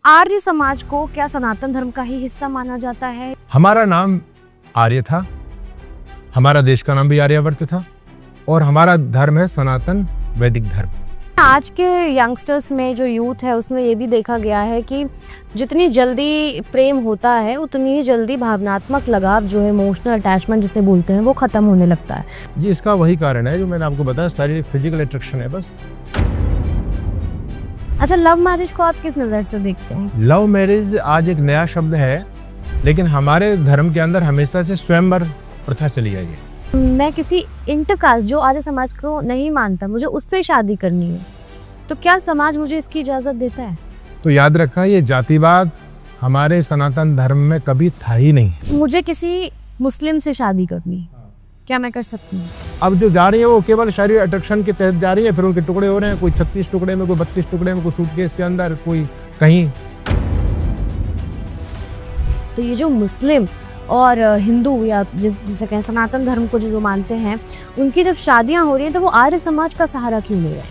आर्य समाज को क्या सनातन धर्म का ही हिस्सा माना जाता है? हमारा नाम आर्य था, हमारा देश का नाम भी आर्यावर्त था और हमारा धर्म है सनातन वैदिक धर्म। आज के यंगस्टर्स में जो यूथ है उसमें ये भी देखा गया है कि जितनी जल्दी प्रेम होता है उतनी ही जल्दी भावनात्मक लगाव जो है, इमोशनल अटैचमेंट जिसे बोलते हैं, वो खत्म होने लगता है। जी, इसका वही कारण है जो मैंने आपको बताया, सारी फिजिकल अट्रैक्शन है बस। अच्छा, लव मैरिज को आप किस नज़र से देखते हैं? लव मैरिज आज एक नया शब्द है, लेकिन हमारे धर्म के अंदर हमेशा से स्वयंवर प्रथा चली आई है। मैं किसी इंटरकास्ट जो आर्य समाज को नहीं मानता, मुझे उससे शादी करनी है, तो क्या समाज मुझे इसकी इजाज़त देता है? तो याद रखना, ये जातिवाद हमारे सनातन धर्म में कभी था ही नहीं। मुझे किसी मुस्लिम से शादी करनी है, क्या मैं कर सकती हूँ? अब जो जा रही है वो केवल शारीरिक अट्रैक्शन के तहत जा रही है, फिर उनके टुकड़े हो रहे हैं, कोई 36 टुकड़े में, कोई 32 टुकड़े में, कोई सूटकेस के अंदर, कोई कहीं। तो ये जो मुस्लिम और हिंदू या जिसे कहें सनातन धर्म को जो मानते हैं, उनकी जब शादियां हो रही हैं तो वो आर्य समाज का सहारा क्यों ले रहे हैं?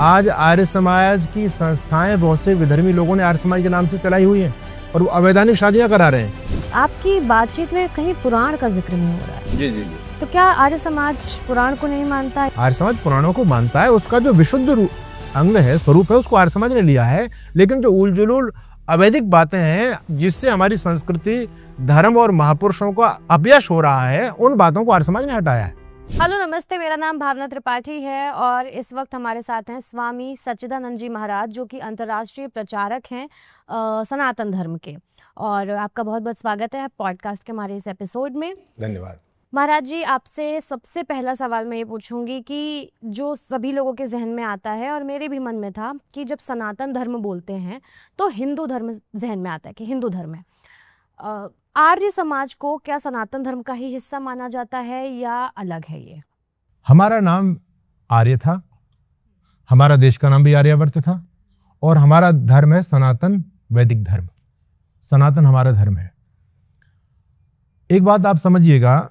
आज आर्य समाज की संस्थाएं बहुत से विधर्मी लोगों ने आर्य समाज के नाम से चलाई हुई हैं और वो अवैधानिक शादियां करा रहे हैं। आपकी बातचीत में कहीं पुराण का जिक्र नहीं हो रहा है। जी जी जी। तो क्या आर्य समाज पुराण को नहीं मानता है? आर्य समाज पुराणों को मानता है, उसका जो विशुद्ध अंग है, स्वरूप है, उसको आर्य समाज ने लिया है। लेकिन जो उल जुलूल अवैधिक बातें हैं जिससे हमारी संस्कृति, धर्म और महापुरुषों का अपयश हो रहा है, उन बातों को आर्य समाज ने हटाया है। हेलो नमस्ते, मेरा नाम भावना त्रिपाठी है और इस वक्त हमारे साथ हैं स्वामी सच्चिदानंद जी महाराज, जो कि अंतर्राष्ट्रीय प्रचारक हैं सनातन धर्म के। और आपका बहुत बहुत स्वागत है पॉडकास्ट के हमारे इस एपिसोड में। धन्यवाद। महाराज जी, आपसे सबसे पहला सवाल मैं ये पूछूंगी कि जो सभी लोगों के जहन में आता है और मेरे भी मन में था कि जब सनातन धर्म बोलते हैं तो हिंदू धर्म जहन में आता है कि हिंदू धर्म है। आर्य समाज को क्या सनातन धर्म का ही हिस्सा माना जाता है या अलग है ये? हमारा नाम आर्य था, हमारा देश का नाम भी आर्यावर्त था और हमारा धर्म है सनातन वैदिक धर्म। सनातन हमारा धर्म है। एक बात आप समझिएगा,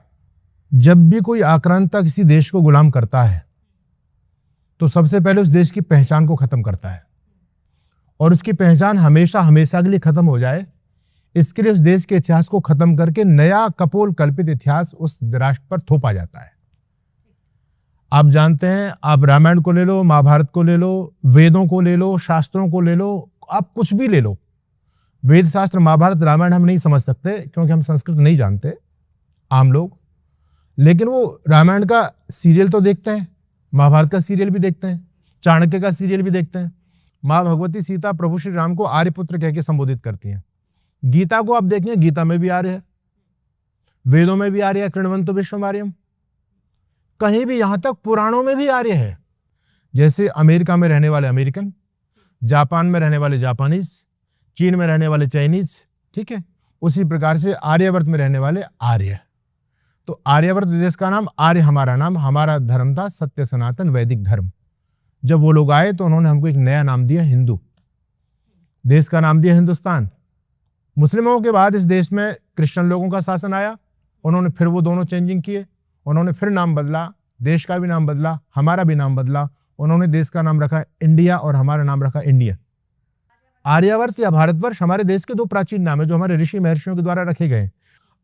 जब भी कोई आक्रांता किसी देश को गुलाम करता है तो सबसे पहले उस देश की पहचान को खत्म करता है, और उसकी पहचान हमेशा हमेशा के लिए खत्म हो जाए, इसके लिए उस देश के इतिहास को खत्म करके नया कपोल कल्पित इतिहास उस राष्ट्र पर थोपा जाता है। आप जानते हैं, आप रामायण को ले लो, महाभारत को ले लो, वेदों को ले लो, शास्त्रों को ले लो, आप कुछ भी ले लो। वेद शास्त्र, महाभारत, रामायण हम नहीं समझ सकते क्योंकि हम संस्कृत नहीं जानते आम लोग, लेकिन वो रामायण का सीरियल तो देखते हैं, महाभारत का सीरियल भी देखते हैं, चाणक्य का सीरियल भी देखते हैं। माँ भगवती सीता प्रभु श्री राम को आर्यपुत्र कह के संबोधित करती हैं। गीता को आप देखेंगे, गीता में भी आर्य है, वेदों में भी आर्य है, कृण्वन्तु विश्वम आर्यम, कहीं भी, यहां तक पुराणों में भी आर्य है। जैसे अमेरिका में रहने वाले अमेरिकन, जापान में रहने वाले जापानीज, चीन में रहने वाले चाइनीज, ठीक है, उसी प्रकार से आर्यावर्त में रहने वाले आर्य। तो आर्यावर्त देश का नाम, आर्य हमारा नाम, हमारा धर्म था सत्य सनातन वैदिक धर्म। जब वो लोग आए तो उन्होंने हमको एक नया नाम दिया, हिंदू। देश का नाम दिया हिंदुस्तान। मुस्लिमों के बाद इस देश में क्रिश्चियन लोगों का शासन आया, उन्होंने फिर वो दोनों चेंजिंग किए, उन्होंने फिर नाम बदला, देश का भी नाम बदला, हमारा भी नाम बदला। उन्होंने देश का नाम रखा इंडिया और हमारा नाम रखा इंडिया। आर्यावर्त या भारतवर्ष हमारे देश के दो प्राचीन नाम है जो हमारे ऋषि महर्षियों के द्वारा रखे गए।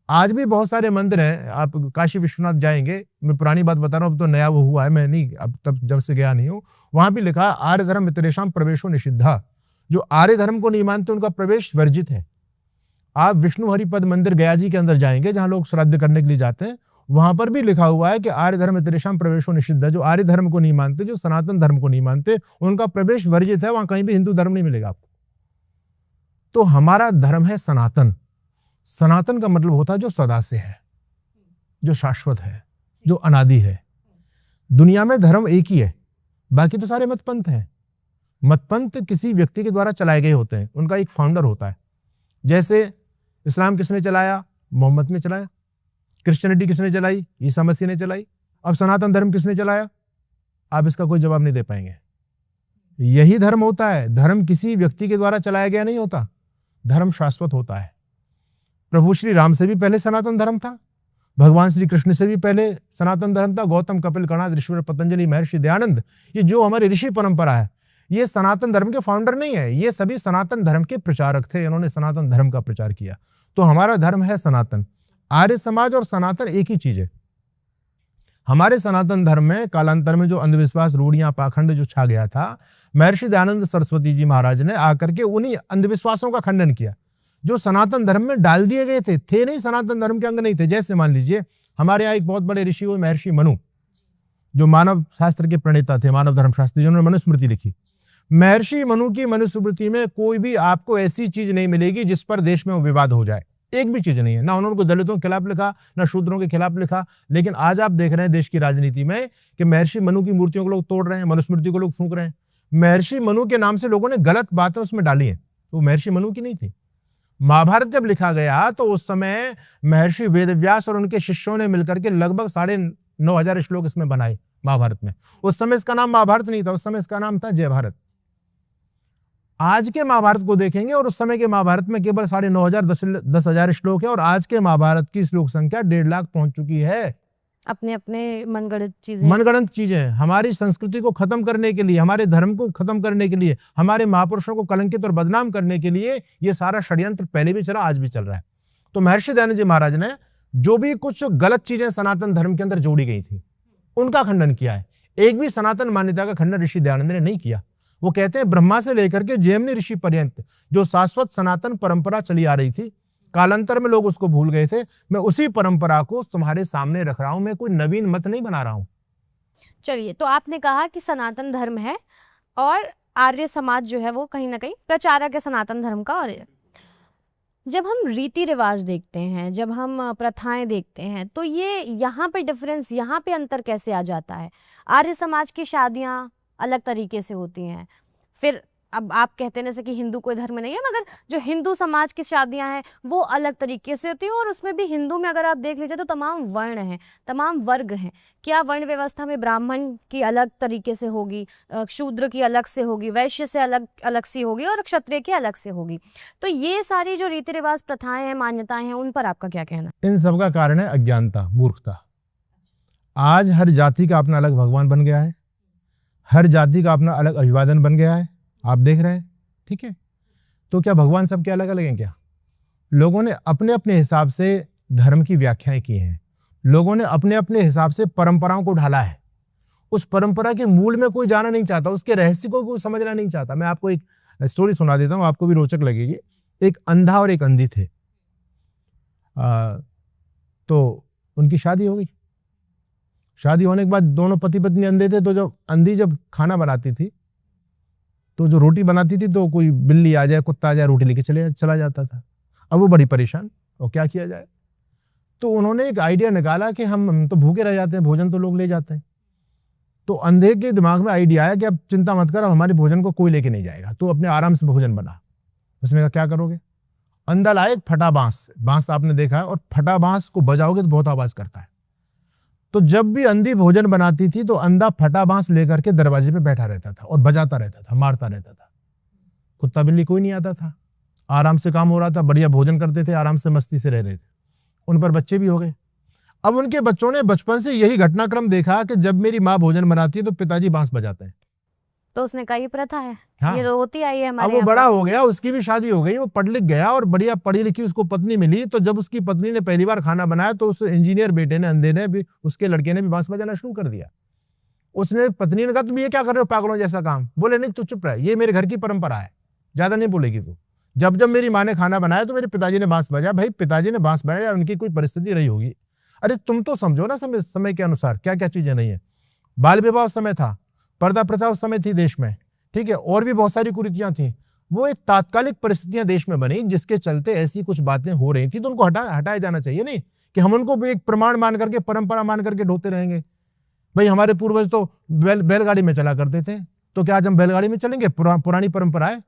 आज भी बहुत सारे मंदिर हैं, आप काशी विश्वनाथ जाएंगे, मैं पुरानी बात बता रहा हूँ, अब तो नया वो हुआ है, मैं नहीं, अब तब जब से गया नहीं हूँ, वहां भी लिखा आर्य धर्म इतरेषां प्रवेशो निषिद्धा। जो आर्य धर्म को नहीं मानते उनका प्रवेश वर्जित है। आप विष्णु हरिपद मंदिर गया जी के अंदर जाएंगे, जहां लोग श्राद्ध करने के लिए जाते हैं, वहां पर भी लिखा हुआ है कि आर्य धर्म इतरेषां प्रवेशो निषिद्धा। जो आर्य धर्म को नहीं मानते, जो सनातन धर्म को नहीं मानते, उनका प्रवेश वर्जित है, वहां कहीं भी हिंदू धर्म नहीं मिलेगा आपको। तो हमारा धर्म है सनातन। सनातन का मतलब होता है जो सदा से है, जो शाश्वत है, जो अनादि है। दुनिया में धर्म एक ही है, बाकी तो सारे मतपंथ हैं। मतपंथ किसी व्यक्ति के द्वारा चलाए गए होते हैं, उनका एक फाउंडर होता है। जैसे इस्लाम किसने चलाया? मोहम्मद ने चलाया। क्रिश्चियनिटी किसने चलाई? ईसा मसीह ने चलाई। अब सनातन धर्म किसने चलाया? आप इसका कोई जवाब नहीं दे पाएंगे। यही धर्म होता है। धर्म किसी व्यक्ति के द्वारा चलाया गया नहीं होता, धर्म शाश्वत होता है। प्रभु श्री राम से भी पहले सनातन धर्म था, भगवान श्री कृष्ण से भी पहले सनातन धर्म था, गौतम, कपिल, कणाद, ऋषिवर, पतंजलि, महर्षि दयानंद, ये जो हमारी ऋषि परंपरा है, ये सनातन धर्म के फाउंडर नहीं है, ये सभी सनातन धर्म के प्रचारक थे, इन्होंने सनातन धर्म का प्रचार किया। तो हमारा धर्म है सनातन। आर्य समाज और सनातन एक ही चीज है। हमारे सनातन धर्म में कालांतर में जो अंधविश्वास, रूढ़ियां, पाखंड जो छा गया था, महर्षि दयानंद सरस्वती जी महाराज ने आकर के उन्हीं अंधविश्वासों का खंडन किया जो सनातन धर्म में डाल दिए गए थे नहीं, सनातन धर्म के अंग नहीं थे। जैसे मान लीजिए हमारे यहाँ एक बहुत बड़े ऋषि हुए महर्षि मनु, जो मानव शास्त्र के प्रणेता थे, मानव धर्मशास्त्री, जिन्होंने मनुस्मृति लिखी। महर्षि मनु की मनुस्मृति में कोई भी आपको ऐसी चीज नहीं मिलेगी जिस पर देश में विवाद हो जाए, एक भी चीज नहीं है। ना उन्होंने दलितों के खिलाफ लिखा, ना शूद्रों के खिलाफ लिखा। लेकिन आज आप देख रहे हैं देश की राजनीति में कि महर्षि मनु की मूर्तियों को लोग तोड़ रहे हैं, मनुस्मृति को लोग फूंक रहे हैं। महर्षि मनु के नाम से लोगों ने गलत बातें उसमें डाली हैं, वो महर्षि मनु की नहीं थी। महाभारत जब लिखा गया तो उस समय महर्षि वेदव्यास और उनके शिष्यों ने मिलकर के लगभग 9,500 श्लोक इसमें बनाए महाभारत में। उस समय इसका नाम महाभारत नहीं था, उस समय इसका नाम था जय भारत। आज के महाभारत को देखेंगे और उस समय के महाभारत में केवल 9,500 10,000 श्लोक है, और आज के महाभारत की श्लोक संख्या 1.5 लाख पहुंच चुकी है। अपने अपने मनगढ़ंत चीजें हमारी संस्कृति को खत्म करने के लिए, हमारे धर्म को खत्म करने के लिए, हमारे महापुरुषों को कलंकित और बदनाम करने के लिए ये सारा षड्यंत्र पहले भी चला, आज भी चल रहा है। तो महर्षि दयानंद जी महाराज ने जो भी कुछ गलत चीजें सनातन धर्म के अंदर जोड़ी गई थी उनका खंडन किया है। एक भी सनातन मान्यता का खंडन ऋषि दयानंद ने नहीं किया। वो कहते हैं ब्रह्मा से लेकर के जैमिनी ऋषि पर्यंत जो शाश्वत सनातन परंपरा चली आ रही थी, कालांतर में लोग उसको भूल गए थे। मैं उसी परंपरा को तुम्हारे सामने रख रहा हूं, मैं कोई नवीन मत नहीं बना रहा हूं। चलिए, तो आपने कहा कि सनातन धर्म है और आर्य समाज जो है वो कहीं ना कहीं प्रचारक है सनातन धर्म का। और जब हम रीति रिवाज देखते हैं, जब हम प्रथाएं देखते हैं, तो ये यहाँ पे डिफरेंस, यहाँ पे अंतर कैसे आ जाता है? आर्य समाज की शादियाँ अलग तरीके से होती हैं। फिर अब आप कहते हैं जैसे कि हिंदू कोई धर्म नहीं है, मगर जो हिंदू समाज की शादियां हैं वो अलग तरीके से होती हैं। और उसमें भी हिंदू में अगर आप देख लीजिए तो तमाम वर्ण हैं, तमाम वर्ग हैं। क्या वर्ण व्यवस्था में ब्राह्मण की अलग तरीके से होगी, शूद्र की अलग से होगी, वैश्य से अलग अलग सी होगी और क्षत्रिय की अलग से होगी। तो ये सारी जो रीति रिवाज, प्रथाएं हैं, मान्यताएं हैं, उन पर आपका क्या कहना? इन सब का कारण है अज्ञानता, मूर्खता। आज हर जाति का अपना अलग भगवान बन गया है, हर जाति का अपना अलग अभिवादन बन गया है, आप देख रहे हैं, ठीक है। तो क्या भगवान सबके अलग अलग हैं? क्या लोगों ने अपने अपने हिसाब से धर्म की व्याख्याएं की हैं, लोगों ने अपने अपने हिसाब से परंपराओं को ढाला है। उस परंपरा के मूल में कोई जाना नहीं चाहता, उसके रहस्य को कोई समझना नहीं चाहता। मैं आपको एक स्टोरी सुना देता हूँ, आपको भी रोचक लगेगी। एक अंधा और एक अंधी थे, तो उनकी शादी हो गई। शादी होने के बाद दोनों पति पत्नी अंधे थे, तो जब अंधी जब खाना बनाती थी तो जो रोटी बनाती थी तो कोई बिल्ली आ जाए, कुत्ता आ जाए, रोटी लेके चला जाता था। अब वो बड़ी परेशान, और क्या किया जाए। तो उन्होंने एक आइडिया निकाला कि हम तो भूखे रह जाते हैं, भोजन तो लोग ले जाते हैं। तो अंधे के दिमाग में आइडिया आया कि अब चिंता मत कर, अब हमारे भोजन को कोई लेके नहीं जाएगा, तो अपने आराम से भोजन बना। उसने कहा क्या करोगे? अंधा लाए एक फटा बांस, बांस आपने देखा है, और फटा बांस को बजाओगे तो बहुत आवाज करता है। तो जब भी अंधी भोजन बनाती थी तो अंधा फटा बांस लेकर के दरवाजे पे बैठा रहता था और बजाता रहता था, मारता रहता था। कुत्ता बिल्ली कोई नहीं आता था, आराम से काम हो रहा था, बढ़िया भोजन करते थे, आराम से मस्ती से रह रहे थे। उन पर बच्चे भी हो गए। अब उनके बच्चों ने बचपन से यही घटनाक्रम देखा कि जब मेरी माँ भोजन बनाती है तो पिताजी बांस बजाते हैं। तो उसने कहा ये प्रथा है, हाँ। ये होती आई है हमारे। अब वो बड़ा हो गया, उसकी भी शादी हो गई, वो पढ़ लिख गया और बढ़िया पढ़ी लिखी उसको पत्नी मिली। तो जब उसकी पत्नी ने पहली बार खाना बनाया तो उस इंजीनियर बेटे ने, अंधे ने भी, उसके लड़के ने भी बांस बजाना शुरू कर दिया। उसने पत्नी ने कहा तुम ये क्या कर रहे हो, पागलों जैसा काम। बोले नहीं तू चुप रह, ये मेरे घर की परंपरा है, ज्यादा नहीं बोलेगी तू। जब जब मेरी माँ ने खाना बनाया तो मेरे पिताजी ने बांस बजाया। भाई पिताजी ने बांस बजाया, उनकी कोई परिस्थिति रही होगी। अरे तुम तो समझो ना, समय के अनुसार क्या क्या चीजें नहीं है। बाल विवाह उस समय था, पर्दा प्रथा उस समय थी देश में, ठीक है, और भी बहुत सारी कुरीतियां थी। वो एक तात्कालिक परिस्थितियां देश में बनी जिसके चलते ऐसी कुछ बातें हो रही थी, तो उनको हटाया जाना चाहिए। नहीं कि हम उनको एक प्रमाण मान करके, परंपरा मान करके ढोते रहेंगे। भाई हमारे पूर्वज तो बैलगाड़ी में चला करते थे, तो क्या आज हम बैलगाड़ी में चलेंगे? पुरानी परंपरा है,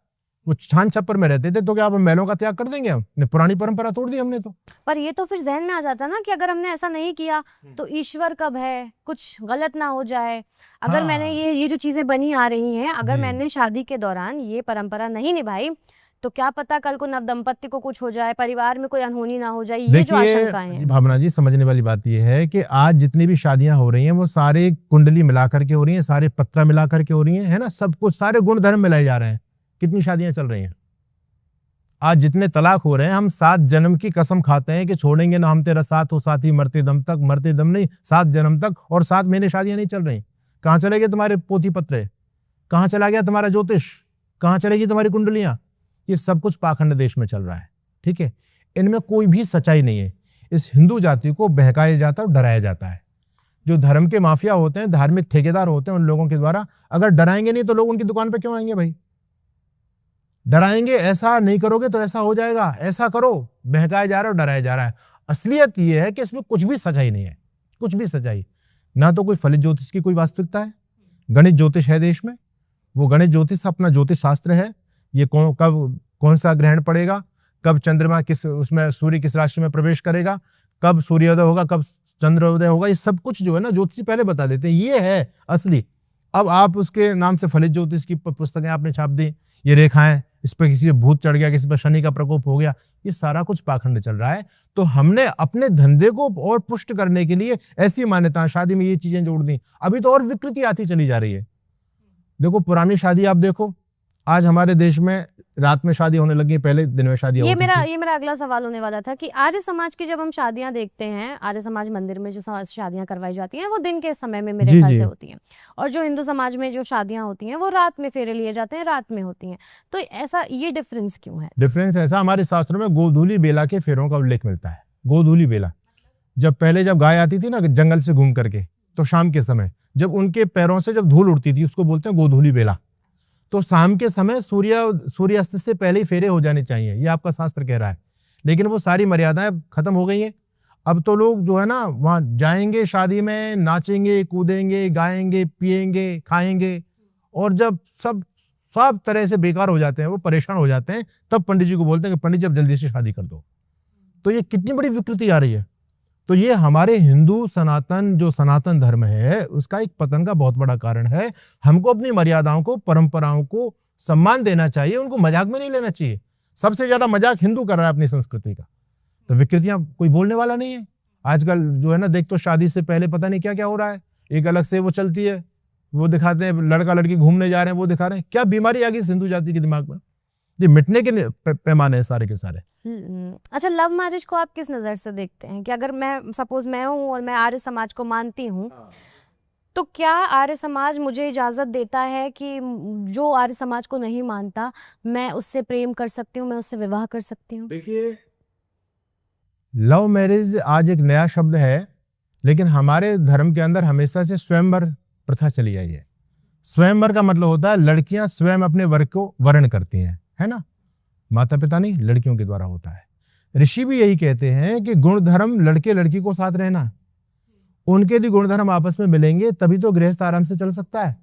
वो छान छप्पर में रहते थे, तो क्या अब हम महलों का त्याग कर देंगे? हमने पुरानी परंपरा तोड़ दी हमने तो। पर ये तो फिर जहन में आ जाता ना कि अगर हमने ऐसा नहीं किया तो ईश्वर कब है, कुछ गलत ना हो जाए। अगर हाँ। मैंने ये जो चीजें बनी आ रही हैं, अगर मैंने शादी के दौरान ये परंपरा नहीं निभाई तो क्या पता कल को नवदंपति को कुछ हो जाए, परिवार में कोई अनहोनी ना हो जाए, ये जो आशंकाएं हैं। भावना जी, समझने वाली बात यह है कि आज जितनी भी शादियां हो रही हैं वो सारे कुंडली मिलाकर के हो रही हैं, सारे पत्रा मिलाकर के हो रही हैं, है ना, सब कुछ सारे गुण धर्म मिलाए जा रहे हैं। कितनी शादियां चल रही हैं आज, जितने तलाक हो रहे हैं, हम 7 जन्म की कसम खाते हैं कि छोड़ेंगे ना हम तेरा साथ, हो साथी मरते दम तक, मरते दम नहीं 7 जन्म तक, और 7 महीने शादियां नहीं चल रही। कहाँ चले गए तुम्हारे पोथी पत्रे, कहाँ चला गया तुम्हारा ज्योतिष, कहाँ चलेगी तुम्हारी कुंडलियां? ये सब कुछ पाखंड देश में चल रहा है, ठीक है। इनमें कोई भी सच्चाई नहीं है। इस हिंदू जाति को बहकाया जाता है और डराया जाता है। जो धर्म के माफिया होते हैं, धार्मिक ठेकेदार होते हैं, उन लोगों के द्वारा अगर डराएंगे नहीं तो लोग उनकी दुकान पर क्यों आएंगे भाई? डराएंगे, ऐसा नहीं करोगे तो ऐसा हो जाएगा, ऐसा करो, बहकाया जा रहा है और डराया जा रहा है। असलियत यह है कि इसमें कुछ भी सच्चाई नहीं है, कुछ भी सच्चाई ना। तो कोई फलित ज्योतिष की कोई वास्तविकता है। गणित ज्योतिष है देश में, वो गणित ज्योतिष अपना ज्योतिष शास्त्र है। ये कब कौन सा ग्रहण पड़ेगा, कब चंद्रमा किस उसमें, सूर्य किस राशि में प्रवेश करेगा, कब सूर्योदय होगा, कब चंद्रोदय होगा, ये सब कुछ जो है ना ज्योतिषी पहले बता देते हैं। ये है असली। अब आप उसके नाम से फलित ज्योतिष की पुस्तकें आपने छाप दी, ये रेखाएं, इस पर किसी भूत चढ़ गया, किसी पर शनि का प्रकोप हो गया, ये सारा कुछ पाखंड चल रहा है। तो हमने अपने धंधे को और पुष्ट करने के लिए ऐसी मान्यता, शादी में ये चीजें जोड़ दी। अभी तो और विकृति आती चली जा रही है। देखो पुरानी शादी आप देखो, आज हमारे देश में रात में शादी होने लगी, पहले दिन में शादी होती थी। ये मेरा अगला सवाल होने वाला था कि आर्य समाज की जब हम शादियां देखते हैं, आर्य समाज मंदिर में जो शादियां करवाई जाती हैं वो दिन के समय में मेरे ख्याल से होती हैं, और जो हिंदू समाज में जो शादियां होती हैं वो रात में फेरे लिए जाते हैं, रात में होती हैं। तो ऐसा ये डिफरेंस क्यों है? डिफरेंस ऐसा, हमारे शास्त्रों में गोधूली बेला के फेरों का उल्लेख मिलता है। गोधूली बेला, जब गाय आती थी ना जंगल से घूम करके, तो शाम के समय जब उनके पैरों से जब धूल उड़ती थी, उसको बोलते हैं गोधूली बेला। तो शाम के समय सूर्यास्त से पहले ही फेरे हो जाने चाहिए, ये आपका शास्त्र कह रहा है। लेकिन वो सारी मर्यादाएं खत्म हो गई हैं। अब तो लोग जो है ना वहां जाएंगे, शादी में नाचेंगे, कूदेंगे, गाएंगे, पिएंगे, खाएंगे, और जब सब तरह से बेकार हो जाते हैं, वो परेशान हो जाते हैं, तब पंडित जी को बोलते हैं कि पंडित जी अब जल्दी से शादी कर दो। तो ये कितनी बड़ी विकृति आ रही है। तो ये हमारे हिंदू सनातन धर्म है, उसका एक पतन का बहुत बड़ा कारण है। हमको अपनी मर्यादाओं को, परंपराओं को सम्मान देना चाहिए, उनको मजाक में नहीं लेना चाहिए। सबसे ज्यादा मजाक हिंदू कर रहा है अपनी संस्कृति का। तो विकृतियां कोई बोलने वाला नहीं है। आजकल जो है ना, देख तो शादी से पहले पता नहीं क्या क्या हो रहा है। एक अलग से वो चलती है, वो दिखाते हैं लड़का लड़की घूमने जा रहे हैं, वो दिखा रहे हैं। क्या बीमारी आ गई हिंदू जाति के दिमाग में? ये मिटने के पैमाने हैं सारे के सारे। अच्छा, लव मैरिज को आप किस नजर से देखते हैं? कि अगर मैं सपोज मैं हूँ और मैं आर्य समाज को मानती हूँ, तो क्या आर्य समाज मुझे इजाजत देता है कि जो आर्य समाज को नहीं मानता, मैं उससे प्रेम कर सकती हूँ, मैं उससे विवाह कर सकती हूँ? देखिए, लव मैरिज आज एक नया शब्द है, लेकिन हमारे धर्म के अंदर हमेशा से स्वयंवर प्रथा चली आई है। स्वयंवर का मतलब होता है लड़कियां स्वयं अपने वर को वर्ण करती हैं, है ना, माता पिता नहीं, लड़कियों के द्वारा होता है। ऋषि भी यही कहते हैं कि गुण धर्म लड़के लड़की को साथ रहना, उनके भी गुण धर्म आपस में मिलेंगे तभी तो गृहस्थ आराम से चल सकता है।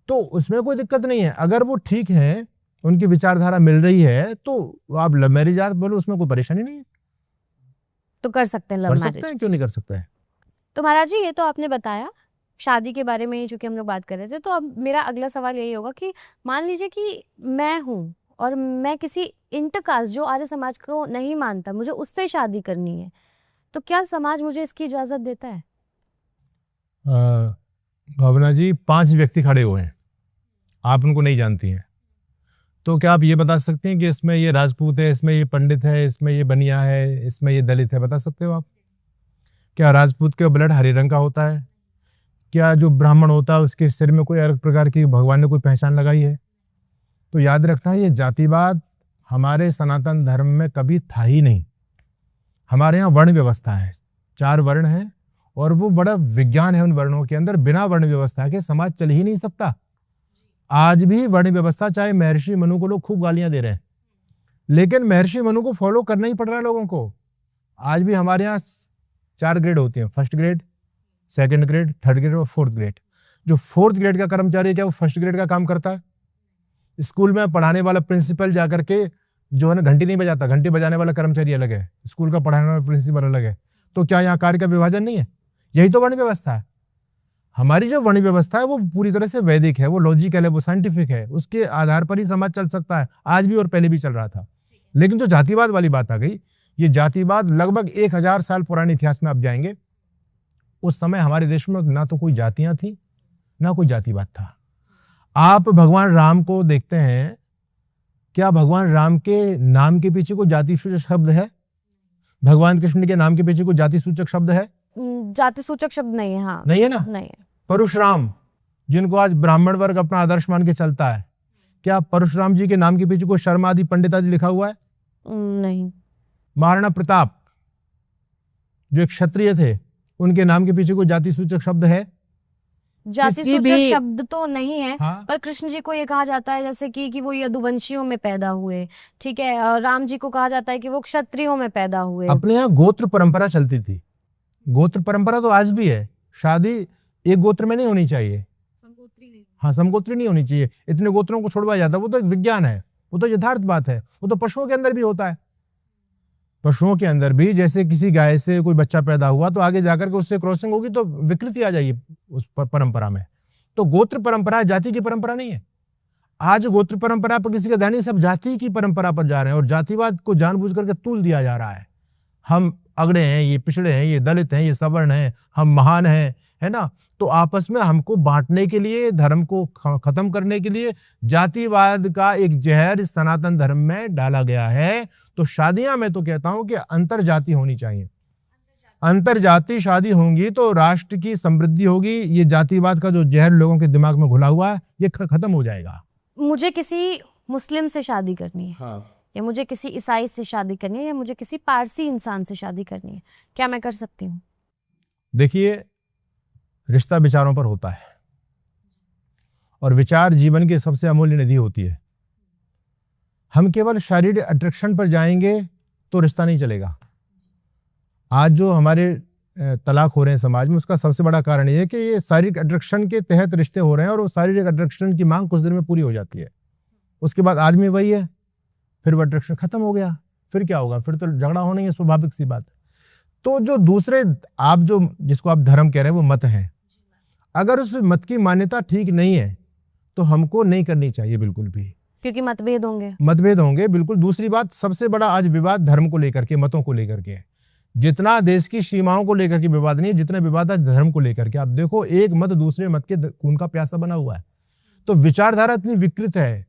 तो उसमें कोई दिक्कत नहीं है। अगर वो ठीक है, उनकी विचारधारा मिल रही है, तो आप लव मैरिज आप बोलो, उसमें कोई परेशानी नहीं है, तो कर सकते हैं लव कर मैरिज। सकते हैं, क्यों नहीं कर सकते हैं। तो महाराज जी, ये तो आपने बताया शादी के बारे में, चूंकि हम लोग बात कर रहे थे, तो अब मेरा अगला सवाल यही होगा कि मान लीजिए कि मैं हूँ और मैं किसी इंटरकास्ट जो आर्य समाज को नहीं मानता, मुझे उससे शादी करनी है, तो क्या समाज मुझे इसकी इजाजत देता है? भावना जी, 5 व्यक्ति खड़े हुए हैं, आप उनको नहीं जानती हैं, तो क्या आप ये बता सकते हैं कि इसमें ये राजपूत है, इसमें ये पंडित है, इसमें ये बनिया है, इसमें ये दलित है? बता सकते हो आप? क्या राजपूत के ब्लड हरे रंग का होता है? क्या जो ब्राह्मण होता है उसके सिर में कोई अलग प्रकार की भगवान ने कोई पहचान लगाई है? तो याद रखना, ये जातिवाद हमारे सनातन धर्म में कभी था ही नहीं। हमारे यहाँ वर्ण व्यवस्था है, 4 वर्ण हैं, और वो बड़ा विज्ञान है उन वर्णों के अंदर। बिना वर्ण व्यवस्था के समाज चल ही नहीं सकता। आज भी वर्ण व्यवस्था, चाहे महर्षि मनु को लोग खूब गालियां दे रहे हैं, लेकिन महर्षि मनु को फॉलो करना ही पड़ रहा है लोगों को। आज भी हमारे यहाँ 4 ग्रेड होती हैं, first grade, second grade, third grade और फोर्थ ग्रेड। जो फोर्थ ग्रेड का कर्मचारी है, क्या वो फर्स्ट ग्रेड का काम करता है? स्कूल में पढ़ाने वाला प्रिंसिपल जाकर के जो है ना घंटी नहीं बजाता, घंटी बजाने वाला कर्मचारी अलग है, स्कूल का पढ़ाने वाला प्रिंसिपल अलग है। तो क्या यहाँ कार्य का विभाजन नहीं है? यही तो वर्ण व्यवस्था है। हमारी जो वर्ण व्यवस्था है वो पूरी तरह से वैदिक है, वो लॉजिकल है, वो साइंटिफिक है, उसके आधार पर ही समाज चल सकता है, आज भी और पहले भी चल रहा था। लेकिन जो जातिवाद वाली बात आ गई, ये जातिवाद लगभग 1000 साल पुराने इतिहास में आप जाएंगे, उस समय हमारे देश में ना तो कोई जातियां थी ना कोई जातिवाद था। आप भगवान राम को देखते हैं, क्या भगवान राम के नाम के पीछे कोई जाति सूचक शब्द है? भगवान कृष्ण के नाम के पीछे कोई जाति सूचक शब्द है? जाति सूचक शब्द नहीं है। हाँ, नहीं है ना। नहीं है। परशुराम, जिनको आज ब्राह्मण वर्ग अपना आदर्श मान के चलता है, क्या परशुराम जी के नाम के पीछे कोई शर्मा आदि पंडित आदि लिखा हुआ है? नहीं। महाराणा प्रताप जो एक क्षत्रिय थे, उनके नाम के पीछे कोई जाति सूचक शब्द है? जाति किसी सूचक भी- शब्द तो नहीं है। हाँ? पर कृष्ण जी को ये कहा जाता है जैसे कि वो यदुवंशियों में पैदा हुए, ठीक है। और राम जी को कहा जाता है कि वो क्षत्रियों में पैदा हुए। अपने यहाँ गोत्र परंपरा चलती थी, गोत्र परंपरा तो आज भी है। शादी एक गोत्र में नहीं होनी चाहिए, हाँ, समगोत्री नहीं होनी चाहिए, इतने गोत्रों को छोड़वाया जाता है, वो तो एक विज्ञान है, वो तो यथार्थ बात है, वो तो पशुओं के अंदर भी होता है। पशुओं के अंदर भी जैसे किसी गाय से कोई बच्चा पैदा हुआ तो आगे जाकर के उससे क्रॉसिंग होगी तो विकृति आ जाएगी उस परंपरा में। तो गोत्र परंपरा जाति की परंपरा नहीं है। आज गोत्र परंपरा पर किसी का ध्यान नहीं, सब जाति की परंपरा पर जा रहे हैं और जातिवाद को जानबूझ करके तूल दिया जा रहा है। हम अगड़े हैं, ये पिछड़े हैं, ये दलित हैं, ये सवर्ण हैं, हम महान हैं, है ना। तो आपस में हमको बांटने के लिए, धर्म को खत्म करने के लिए जातिवाद का एक जहर इस सनातन धर्म में डाला गया है। तो शादियां मैं तो कहता हूं कि अंतर जाति होनी चाहिए, अंतर जाति शादी होंगी तो राष्ट्र की समृद्धि होगी। ये जातिवाद का जो जहर लोगों के दिमाग में घुला हुआ है ये खत्म हो जाएगा। मुझे किसी मुस्लिम से शादी करनी है, हाँ। या मुझे किसी ईसाई से शादी करनी है, या मुझे किसी पारसी इंसान से शादी करनी है, क्या मैं कर सकती हूँ? देखिए, रिश्ता विचारों पर होता है और विचार जीवन की सबसे अमूल्य निधि होती है। हम केवल शारीरिक अट्रैक्शन पर जाएंगे तो रिश्ता नहीं चलेगा। आज जो हमारे तलाक हो रहे हैं समाज में, उसका सबसे बड़ा कारण ये है कि ये शारीरिक अट्रैक्शन के तहत रिश्ते हो रहे हैं और वो शारीरिक अट्रैक्शन की मांग कुछ देर में पूरी हो जाती है, उसके बाद आदमी वही है, फिर वो अट्रैक्शन खत्म हो गया, फिर क्या होगा? फिर तो झगड़ा होना ही है, स्वाभाविक सी बात है। तो जो दूसरे आप जो जिसको आप धर्म कह रहे हैं वो मत है, अगर उस मत की मान्यता ठीक नहीं है तो हमको नहीं करनी चाहिए बिल्कुल भी, क्योंकि मतभेद होंगे। मतभेद होंगे बिल्कुल। दूसरी बात, सबसे बड़ा आज विवाद धर्म को लेकर के, मतों को लेकर के है। जितना देश की सीमाओं को लेकर के विवाद नहीं है, जितना विवाद आज धर्म को लेकर के। आप देखो, एक मत दूसरे मत के खून का प्यासा बना हुआ है। तो विचारधारा इतनी विकृत है,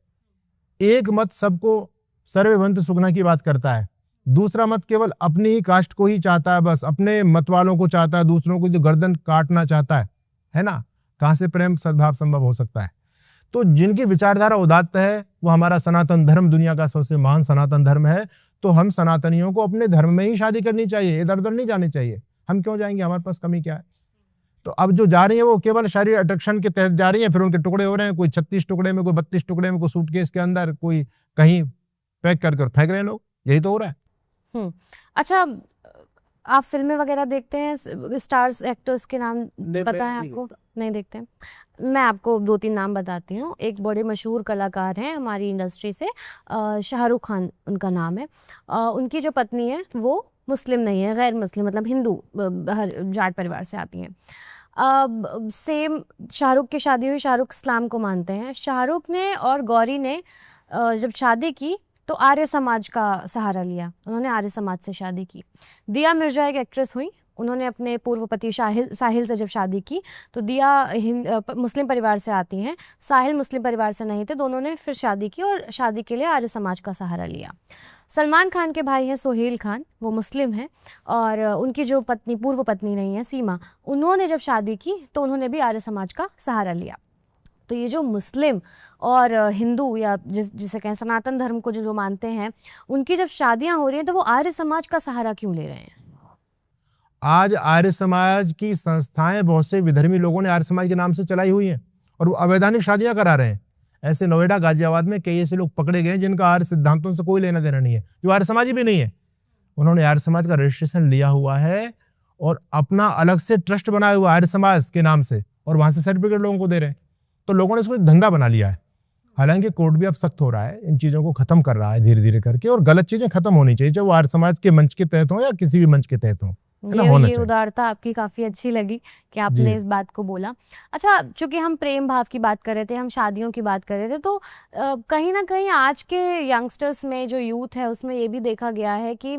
एक मत सबको सर्वे भवन्तु सुखिनः की बात करता है, दूसरा मत केवल अपनी ही कास्ट को ही चाहता है, बस अपने मत वालों को चाहता है, दूसरों को जो गर्दन काटना चाहता है ना। कहां से प्रेम सद्भाव संभव हो सकता है? तो जिनकी विचारधारा उदात्त है वो हमारा सनातन धर्म दुनिया का सबसे महान सनातन धर्म है। तो हम सनातनियों को अपने धर्म में ही शादी करनी चाहिए, इधर उधर नहीं जाने चाहिए। हम क्यों जाएंगे? हमारे पास कमी क्या है? तो अब जो जा रही है वो केवल शारीरिक अट्रैक्शन के तहत जा रही है, फिर उनके टुकड़े हो रहे हैं, कोई 36 टुकड़े में, कोई 32 टुकड़े में, कोई सूटकेस के अंदर, कोई कहीं पैक करके फेंक रहे हैं लोग। यही तो हो रहा है। अच्छा, आप फिल्में वगैरह देखते हैं? स्टार्स एक्टर्स के नाम पता है आपको? नहीं देखते हैं। मैं आपको 2-3 नाम बताती हूँ। एक बड़े मशहूर कलाकार हैं हमारी इंडस्ट्री से, शाहरुख खान उनका नाम है। उनकी जो पत्नी है वो मुस्लिम नहीं है, गैर मुस्लिम, मतलब हिंदू जाट परिवार से आती हैं। सेम शाहरुख की शादी हुई, शाहरुख इस्लाम को मानते हैं। शाहरुख ने और गौरी ने जब शादी की तो आर्य समाज का सहारा लिया, उन्होंने आर्य समाज से शादी की। दिया मिर्जा एक एक्ट्रेस हुई, उन्होंने अपने पूर्व पति साहिल से जब शादी की तो दिया मुस्लिम परिवार से आती हैं, साहिल मुस्लिम परिवार से नहीं थे। दोनों ने फिर शादी की और शादी के लिए आर्य समाज का सहारा लिया। सलमान खान के भाई हैं सोहेल खान, वो मुस्लिम हैं और उनकी जो पत्नी, पूर्व पत्नी नहीं है, सीमा, उन्होंने जब शादी की तो उन्होंने भी आर्य समाज का सहारा लिया। तो ये जो मुस्लिम और हिंदू या जिसे कहें सनातन धर्म को जो मानते हैं, उनकी जब शादियां हो रही हैं तो वो आर्य समाज का सहारा क्यों ले रहे हैं? आज आर्य समाज की संस्थाएं बहुत से विधर्मी लोगों ने आर्य समाज के नाम से चलाई हुई हैं और वो अवैधानिक शादियां करा रहे हैं। ऐसे नोएडा, गाजियाबाद में कई ऐसे लोग पकड़े गए जिनका आर्य सिद्धांतों से कोई लेना देना नहीं है, जो आर्य समाजी भी नहीं है। उन्होंने आर्य समाज का रजिस्ट्रेशन लिया हुआ है और अपना अलग से ट्रस्ट बनाया हुआ आर्य समाज के नाम से, और वहां से सर्टिफिकेट लोगों को दे रहे हैं। तो लोगों ने इसको एक धंधा बना लिया है। हालांकि कोर्ट भी अब सख्त हो रहा है, इन चीजों को खत्म कर रहा है धीरे धीरे करके, और गलत चीजें खत्म होनी चाहिए, चाहे वो आर्य समाज के मंच के तहत हो या किसी भी मंच के तहत हो। है ना, होना ये चाहिए। उदारता आपकी काफी अच्छी लगी कि आपने जी इस बात को बोला। अच्छा, चूंकि हम प्रेम भाव की बात कर रहे थे, हम शादियों की बात कर रहे थे, तो कहीं ना कहीं आज के यंगस्टर्स में जो यूथ है उसमें ये भी देखा गया है कि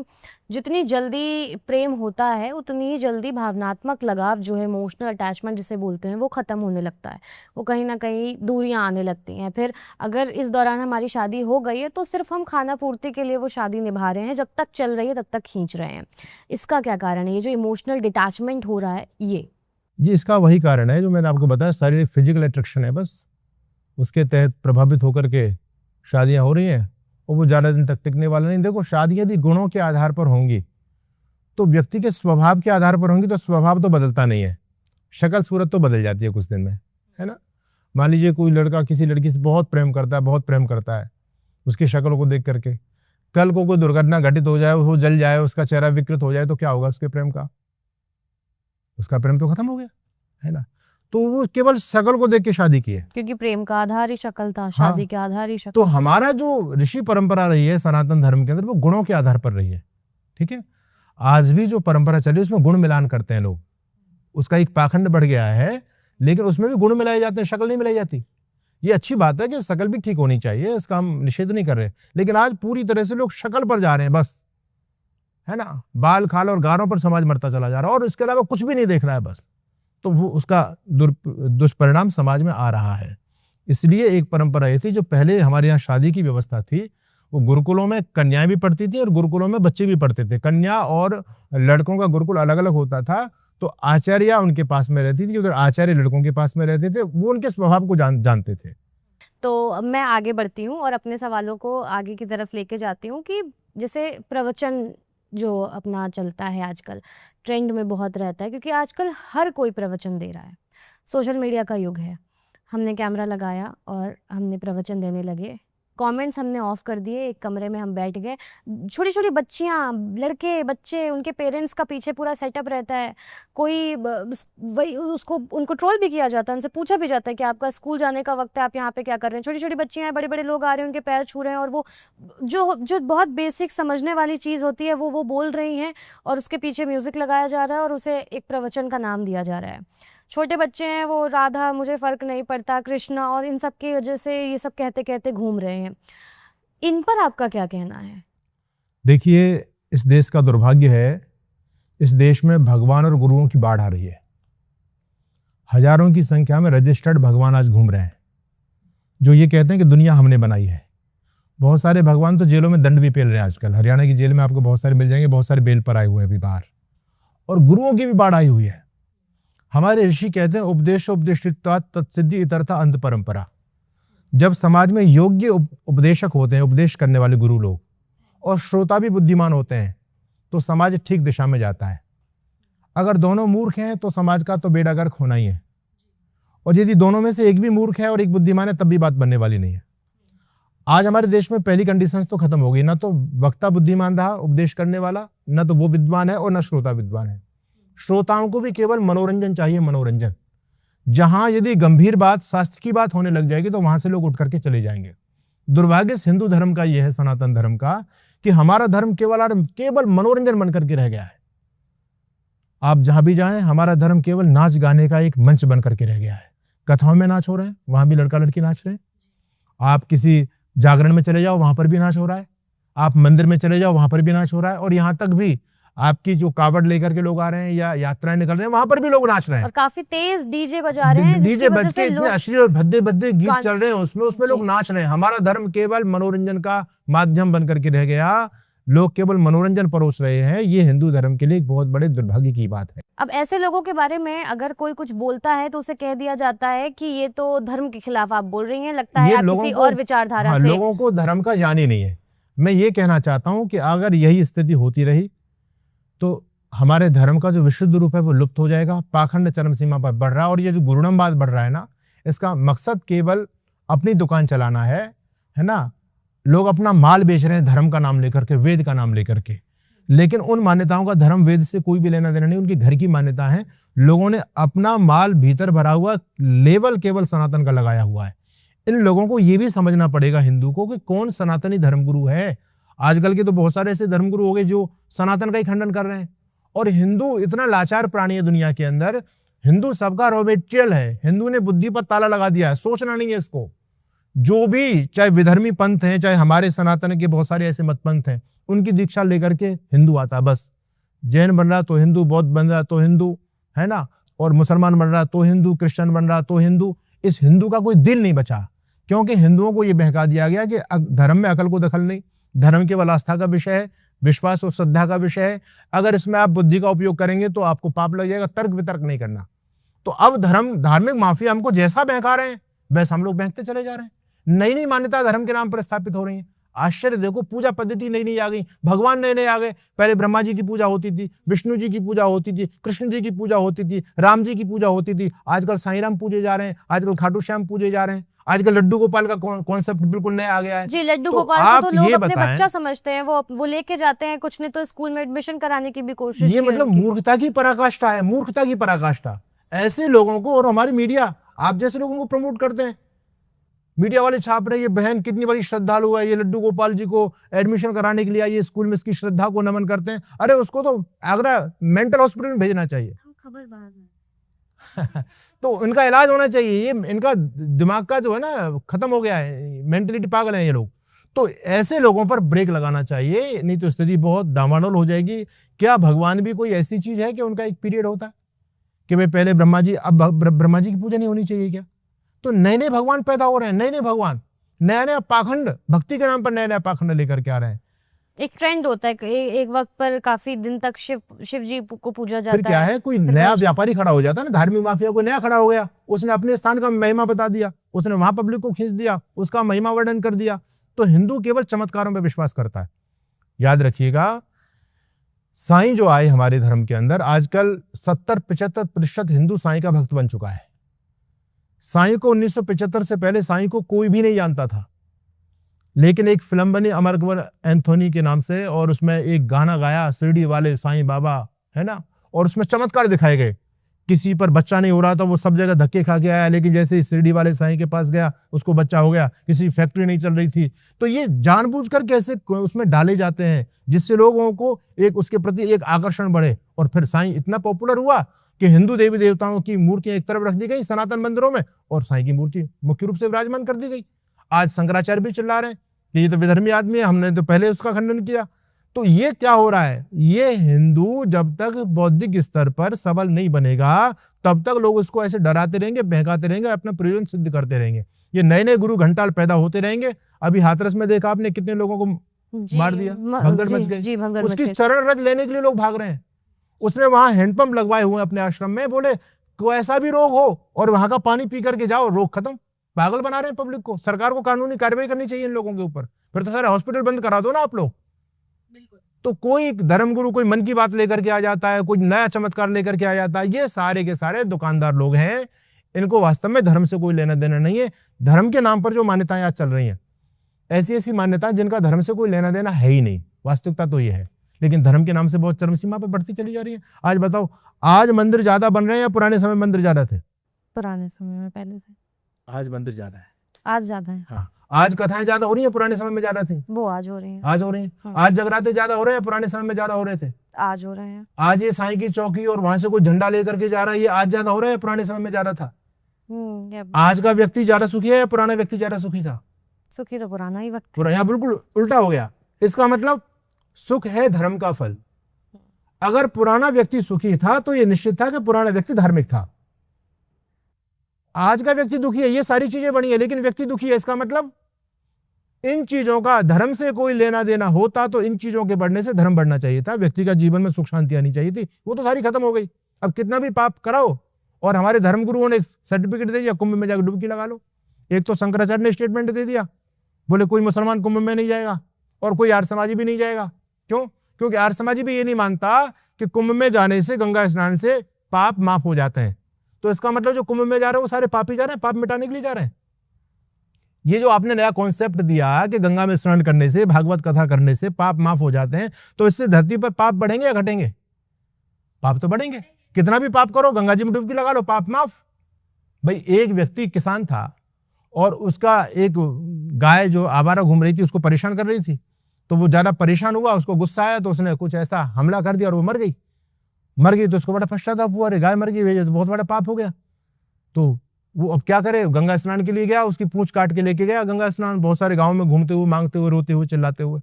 जितनी जल्दी प्रेम होता है उतनी ही जल्दी भावनात्मक लगाव जो है, इमोशनल अटैचमेंट जिसे बोलते हैं, वो ख़त्म होने लगता है। वो कहीं ना कहीं दूरियां आने लगती हैं। फिर अगर इस दौरान हमारी शादी हो गई है तो सिर्फ हम खाना पूर्ति के लिए वो शादी निभा रहे हैं, जब तक चल रही है तब तक खींच रहे हैं। इसका क्या कारण है, ये जो इमोशनल डिटैचमेंट हो रहा है ये? जी, इसका वही कारण है जो मैंने आपको बताया, शारीरिक फिजिकल अट्रैक्शन है बस, उसके तहत प्रभावित होकर के शादियां हो रही हैं और वो ज़्यादा दिन तक टिकने वाला नहीं। देखो, शादियां यदि गुणों के आधार पर होंगी तो व्यक्ति के स्वभाव के आधार पर होंगी तो स्वभाव तो बदलता नहीं है, शक्ल सूरत तो बदल जाती है कुछ दिन में, है ना। मान लीजिए कोई लड़का किसी लड़की से बहुत प्रेम करता है, बहुत प्रेम करता है, उसकी शक्ल को देख करके कल को कोई दुर्घटना घटित हो जाए, वो जल जाए, उसका चेहरा विकृत हो जाए, तो क्या होगा उसके प्रेम का? उसका प्रेम तो खत्म हो गया, है ना। तो वो केवल शक्ल को देख के शादी की है, क्योंकि प्रेम का आधार ही शक्ल था, हाँ। शादी के आधार ही शक्ल तो था। हमारा जो ऋषि परंपरा रही है सनातन धर्म के अंदर, वो गुणों के आधार पर रही है, ठीक है। आज भी जो परंपरा चली उसमें गुण मिलान करते हैं लोग, उसका एक पाखंड बढ़ गया है, लेकिन उसमें भी गुण मिलाए जाते हैं, शक्ल नहीं मिलाई जाती। ये अच्छी बात है कि शक्ल भी ठीक होनी चाहिए, इसका हम निषेध नहीं कर रहे, लेकिन आज पूरी तरह से लोग शक्ल पर जा रहे हैं बस, है ना। बाल खाल और गारों पर समाज मरता चला जा रहा है और इसके अलावा कुछ भी नहीं देख रहा है बस। तो वो उसका दुष्परिणाम समाज में आ रहा है। इसलिए एक परंपरा ये थी, जो पहले हमारे यहाँ शादी की व्यवस्था थी, वो गुरुकुलों में कन्याएं भी पढ़ती थी और गुरुकुलों में बच्चे भी पढ़ते थे। कन्या और लड़कों का गुरुकुल अलग अलग होता था, तो आचार्य उनके पास में रहती थी, उधर आचार्य लड़कों के पास में रहते थे, वो उनके स्वभाव को जानते थे। तो मैं आगे बढ़ती हूँ और अपने सवालों को आगे की तरफ लेके जाती हूँ कि जैसे प्रवचन जो अपना चलता है आजकल, ट्रेंड में बहुत रहता है, क्योंकि आजकल हर कोई प्रवचन दे रहा है, सोशल मीडिया का युग है। हमने कैमरा लगाया और हमने प्रवचन देने लगे, कमेंट्स हमने ऑफ कर दिए, एक कमरे में हम बैठ गए, छोटी छोटी बच्चियाँ, लड़के, बच्चे, उनके पेरेंट्स का पीछे पूरा सेटअप रहता है। कोई वही उनको ट्रोल भी किया जाता है, उनसे पूछा भी जाता है कि आपका स्कूल जाने का वक्त है, आप यहाँ पे क्या कर रहे हैं। छोटी छोटी बच्चियाँ हैं, बड़े बड़े लोग आ रहे हैं, उनके पैर छू रहे हैं, और वो जो बहुत बेसिक समझने वाली चीज़ होती है वो बोल रही हैं, और उसके पीछे म्यूज़िक लगाया जा रहा है और उसे एक प्रवचन का नाम दिया जा रहा है। छोटे बच्चे हैं, वो राधा, मुझे फ़र्क नहीं पड़ता, कृष्णा, और इन सब की वजह से ये सब कहते कहते घूम रहे हैं। इन पर आपका क्या कहना है? देखिए, इस देश का दुर्भाग्य है, इस देश में भगवान और गुरुओं की बाढ़ आ रही है। हजारों की संख्या में रजिस्टर्ड भगवान आज घूम रहे हैं, जो ये कहते हैं कि दुनिया हमने बनाई है। बहुत सारे भगवान तो जेलों में दंड भी पेल रहे हैं आजकल। हरियाणा की जेल में आपको बहुत सारे मिल जाएंगे, बहुत सारे बेल पर आए हुए हैं अभी बाहर, और गुरुओं की भी बाढ़ आई हुई है। हमारे ऋषि कहते हैं, उपदेशोपदेशित्वात् तत्सिद्धि इतरथा अंत परंपरा। जब समाज में योग्य उपदेशक होते हैं, उपदेश करने वाले गुरु लोग, और श्रोता भी बुद्धिमान होते हैं, तो समाज ठीक दिशा में जाता है। अगर दोनों मूर्ख हैं तो समाज का तो बेड़ा गर्क होना ही है, और यदि दोनों में से एक भी मूर्ख है और एक बुद्धिमान है, तब भी बात बनने वाली नहीं है। आज हमारे देश में पहली कंडीशंस तो खत्म हो गई, ना तो वक्ता बुद्धिमान रहा उपदेश करने वाला, ना तो वो विद्वान है और ना श्रोता विद्वान है। श्रोताओं को भी केवल मनोरंजन चाहिए, मनोरंजन। जहां यदि गंभीर बात, शास्त्र की बात होने लग जाएगी तो वहां से लोग उठ करके चले जाएंगे। दुर्भाग्य हिंदू धर्म का यह है, सनातन धर्म का, कि हमारा धर्म केवल मनोरंजन बन करके रह गया है। आप जहां भी जाएं, हमारा धर्म केवल नाच गाने का एक मंच बन करके रह गया है। कथाओं में नाच हो रहे हैं, वहां भी लड़का लड़की नाच रहे हैं। आप किसी जागरण में चले जाओ, वहां पर भी नाच हो रहा है। आप मंदिर में चले जाओ, वहां पर भी नाच हो रहा है। और यहाँ तक भी आपकी जो कावड़ लेकर के लोग आ रहे हैं या यात्राएं निकल रहे हैं, वहां पर भी लोग नाच रहे हैं, और काफी तेज डीजे बजा रहे हैं, डीजे बज के इतने अश्लील और भद्दे भद्दे गीत चल रहे हैं, उसमें लोग नाच रहे हैं। हमारा धर्म केवल मनोरंजन का माध्यम बन करके रह गया, लोग केवल मनोरंजन परोस रहे हैं। ये हिंदू धर्म के लिए एक बहुत बड़े दुर्भाग्य की बात है। अब ऐसे लोगों के बारे में अगर कोई कुछ बोलता है तो उसे कह दिया जाता है कि ये तो धर्म के खिलाफ आप बोल रही हैं, लगता है आप किसी और विचारधारा से। लोगों को धर्म का ज्ञान ही नहीं है। मैं ये कहना चाहता हूं कि अगर यही स्थिति होती रही तो हमारे धर्म का जो विशुद्ध रूप है वो लुप्त हो जाएगा। पाखंड चरम सीमा पर बढ़ रहा है, और ये जो गुरुड़मवाद बढ़ रहा है ना, इसका मकसद केवल अपनी दुकान चलाना है ना। लोग अपना माल बेच रहे हैं धर्म का नाम लेकर के, वेद का नाम लेकर के, लेकिन उन मान्यताओं का धर्म वेद से कोई भी लेना देना नहीं, उनकी घर की मान्यता है। लोगों ने अपना माल भीतर भरा हुआ लेवल केवल सनातन का लगाया हुआ है। इन लोगों को ये भी समझना पड़ेगा हिंदू को कि कौन सनातनी धर्मगुरु है। आजकल के तो बहुत सारे ऐसे धर्मगुरु हो गए जो सनातन का ही खंडन कर रहे हैं, और हिंदू इतना लाचार प्राणी है दुनिया के अंदर, हिंदू सबका रॉ मटेरियल है, हिंदू ने बुद्धि पर ताला लगा दिया है, सोचना नहीं है इसको। जो भी चाहे विधर्मी पंथ हैं, चाहे हमारे सनातन के बहुत सारे ऐसे मत पंथ हैं, उनकी दीक्षा लेकर के हिंदू आता है बस। जैन बन रहा तो हिंदू, बौद्ध बन रहा तो हिंदू, है ना, और मुसलमान बन रहा तो हिंदू, क्रिश्चियन बन रहा तो हिंदू। इस हिंदू का कोई दिल नहीं बचा, क्योंकि हिंदुओं को यह बहका दिया गया कि धर्म में अकल को दखल नहीं, धर्म केवल आस्था का विषय है, विश्वास और श्रद्धा का विषय है। अगर इसमें आप बुद्धि का उपयोग करेंगे तो आपको पाप लग जाएगा, तर्क वितर्क नहीं करना। तो अब धार्मिक माफिया हमको जैसा बहका रहे हैं वैसा हम लोग बहकते चले जा रहे हैं। नई नई मान्यता धर्म के नाम पर स्थापित हो रही है। आश्चर्य देखो, पूजा पद्धति नई नई आ गई, भगवान नए नए आ गए। पहले ब्रह्मा जी की पूजा होती थी, विष्णु जी की पूजा होती थी, कृष्ण जी की पूजा होती थी, राम जी की पूजा होती थी। आजकल साईं राम पूजे जा रहे हैं, आजकल खाटू श्याम पूजे जा रहे हैं, आजकल लड्डू गोपाल का कॉन्सेप्ट बिल्कुल नया आ गया है। जी, लड्डू गोपाल को तो लोग अपने बच्चा समझते हैं, वो लेके जाते हैं, कुछ ने तो स्कूल में एडमिशन कराने की भी कोशिश की। ये मतलब मूर्खता की पराकाष्ठा है, मूर्खता की पराकाष्ठा। ऐसे लोगों को, और हमारी मीडिया आप जैसे लोगों को प्रमोट करते हैं, मीडिया वाले छाप रहे हैं ये बहन कितनी बड़ी श्रद्धालु है, ये लड्डू गोपाल जी को एडमिशन कराने के लिए आई है स्कूल में, इसकी श्रद्धा को नमन करते हैं। अरे उसको तो आगरा मेंटल हॉस्पिटल में भेजना चाहिए। खबर बाद में तो इनका इलाज होना चाहिए। ये इनका दिमाग का जो है ना खत्म हो गया है, मेंटलिटी पागल है ये लोग। तो ऐसे लोगों पर ब्रेक लगाना चाहिए, नहीं तो स्थिति बहुत डामाडोल हो जाएगी। क्या भगवान भी कोई ऐसी चीज है कि उनका एक पीरियड होता है कि भाई पहले ब्रह्मा जी, अब ब्रह्मा जी की पूजा नहीं होनी चाहिए क्या? तो नए नए भगवान पैदा हो रहे हैं, नए नए भगवान, नया नया पाखंड, भक्ति के नाम पर नया नया पाखंड लेकर के आ रहे हैं। एक ट्रेंड होता है, एक वक्त पर काफी दिन तक शिव जी को पूजा जाता है। फिर क्या है, कोई नया व्यापारी खड़ा हो जाता है ना, धार्मिक माफिया कोई नया खड़ा हो गया, उसने अपने स्थान का महिमा बता दिया, उसने वहां पब्लिक को खींच दिया, उसका महिमा वर्णन कर दिया। तो हिंदू केवल चमत्कारों पर विश्वास करता है। याद रखिएगा, साईं जो आए हमारे धर्म के अंदर, आजकल 70-75% हिंदू साईं का भक्त बन चुका है। साईं को 1975 से पहले साईं को कोई भी नहीं जानता था, लेकिन एक फिल्म बनी अमर अकबर एंथोनी के नाम से, और उसमें एक गाना गाया शिरडी वाले साईं बाबा, है ना, और उसमें चमत्कार दिखाए गए। किसी पर बच्चा नहीं हो रहा था, वो सब जगह धक्के खा के आया, लेकिन जैसे ही शिरडी वाले साईं के पास गया उसको बच्चा हो गया। किसी फैक्ट्री नहीं चल रही थी। तो ये जानबूझकर कैसे उसमें डाले जाते हैं जिससे लोगों को एक उसके प्रति एक आकर्षण बढ़े। और फिर साईं इतना पॉपुलर हुआ कि हिंदू देवी देवताओं की मूर्तियां एक तरफ रख दी गई सनातन मंदिरों में, और साईं की मूर्ति मुख्य रूप से विराजमान कर दी गई। आज शंकराचार्य भी चिल्ला रहे हैं कि ये तो विधर्मी आदमी है, हमने तो पहले उसका खंडन किया। तो ये क्या हो रहा है, ये हिंदू जब तक बौद्धिक स्तर पर सबल नहीं बनेगा तब तक लोग उसको ऐसे डराते रहेंगे, बहकाते रहेंगे, अपना प्रयोजन सिद्ध करते रहेंगे। ये नए नए गुरु घंटाल पैदा होते रहेंगे। अभी हाथरस में देखा आपने कितने लोगों को मार दिया, भगदड़ मच गई। उसकी चरण रज लेने के लिए लोग भाग रहे हैं। उसने वहां हैंडपंप लगवाए हुए अपने आश्रम में, बोले कोई ऐसा भी रोग हो और वहां का पानी पी करके जाओ, रोग खत्म। पागल बना रहे हैं पब्लिक को। सरकार को कानूनी कार्रवाई करनी चाहिए इन लोगों के ऊपर। फिर तो सारे हॉस्पिटल बंद करा दो ना आप लोग। तो कोई धर्मगुरु कोई मन की बात लेकर के आ जाता है, कोई नया चमत्कार लेकर के आ जाता है। ये सारे के सारे दुकानदार लोग हैं, इनको वास्तव में धर्म से कोई लेना देना नहीं है। धर्म के नाम पर जो मान्यताएं आज चल रही हैं, ऐसी ऐसी मान्यताएं जिनका धर्म से कोई लेना देना है ही नहीं, वास्तविकता तो ये है, लेकिन धर्म के नाम से बहुत चरम सीमा पर बढ़ती चली जा रही है। आज बताओ, आज मंदिर ज्यादा बन रहे हैं या पुराने समय मंदिर ज्यादा थे? पुराने समय में पहले से आज मंदिर ज्यादा है, आज ज्यादा है। हाँ, आज कथाएं ज्यादा हो रही है, पुराने समय में ज्यादा थी, वो आज हो रही है, आज हो रही है। हाँ। आज जगराते ज्यादा हो रहे हैं, पुराने समय में ज्यादा हो रहे थे, आज हो रहे हैं। आज ये साईं की चौकी और वहां से कोई झंडा लेकर के जा रहा है, ये आज ज्यादा हो रहा है, पुराने समय में ज्यादा था। आज का व्यक्ति ज्यादा सुखी है या पुराना व्यक्ति ज्यादा सुखी था? सुखी तो पुराना ही वक्त, पूरा यहाँ बिल्कुल उल्टा हो गया। इसका मतलब सुख है धर्म का फल। अगर पुराना व्यक्ति सुखी था तो ये निश्चित था कि पुराना व्यक्ति धार्मिक था। आज का व्यक्ति दुखी है, ये सारी चीजें बनी है लेकिन व्यक्ति दुखी है, इसका मतलब इन चीजों का धर्म से कोई लेना देना होता तो इन चीजों के बढ़ने से धर्म बढ़ना चाहिए था, व्यक्ति का जीवन में सुख शांति आनी चाहिए थी। वो तो सारी खत्म हो गई। अब कितना भी पाप कराओ, और हमारे धर्मगुरुओं ने सर्टिफिकेट दे दिया, कुंभ में जाकर डुबकी लगा लो। एक तो शंकराचार्य ने स्टेटमेंट दे दिया, बोले कोई मुसलमान कुंभ में नहीं जाएगा और कोई आर्य समाजी भी नहीं जाएगा। क्यों? क्योंकि आर्य समाजी भी ये नहीं मानता कि कुंभ में जाने से, गंगा स्नान से पाप माफ हो जाते हैं। तो इसका मतलब जो कुंभ में जा रहे हैं वो सारे पापी जा रहे हैं, पाप मिटाने के लिए जा रहे हैं। ये जो आपने नया कॉन्सेप्ट दिया कि गंगा में स्नान करने से, भागवत कथा करने से पाप माफ हो जाते हैं, तो इससे धरती पर पाप बढ़ेंगे या घटेंगे? पाप तो बढ़ेंगे। कितना भी पाप करो, गंगा जी में डुबकी लगा लो, पाप माफ। भाई एक व्यक्ति किसान था और उसका एक गाय जो आवारा घूम रही थी उसको परेशान कर रही थी, तो वो ज्यादा परेशान हुआ, उसको गुस्सा आया तो उसने कुछ ऐसा हमला कर दिया और वो मर गई। मर गई तो उसको बड़ा पश्चाताप हुआ, अरे गाय मर गई, ये तो बहुत बड़ा पाप हो गया। तो वो अब क्या करे, गंगा स्नान के लिए गया, उसकी पूंछ काट के लेके गया गंगा स्नान, बहुत सारे गाँव में घूमते हुए, मांगते हुए, रोते हुए, चिल्लाते हुए।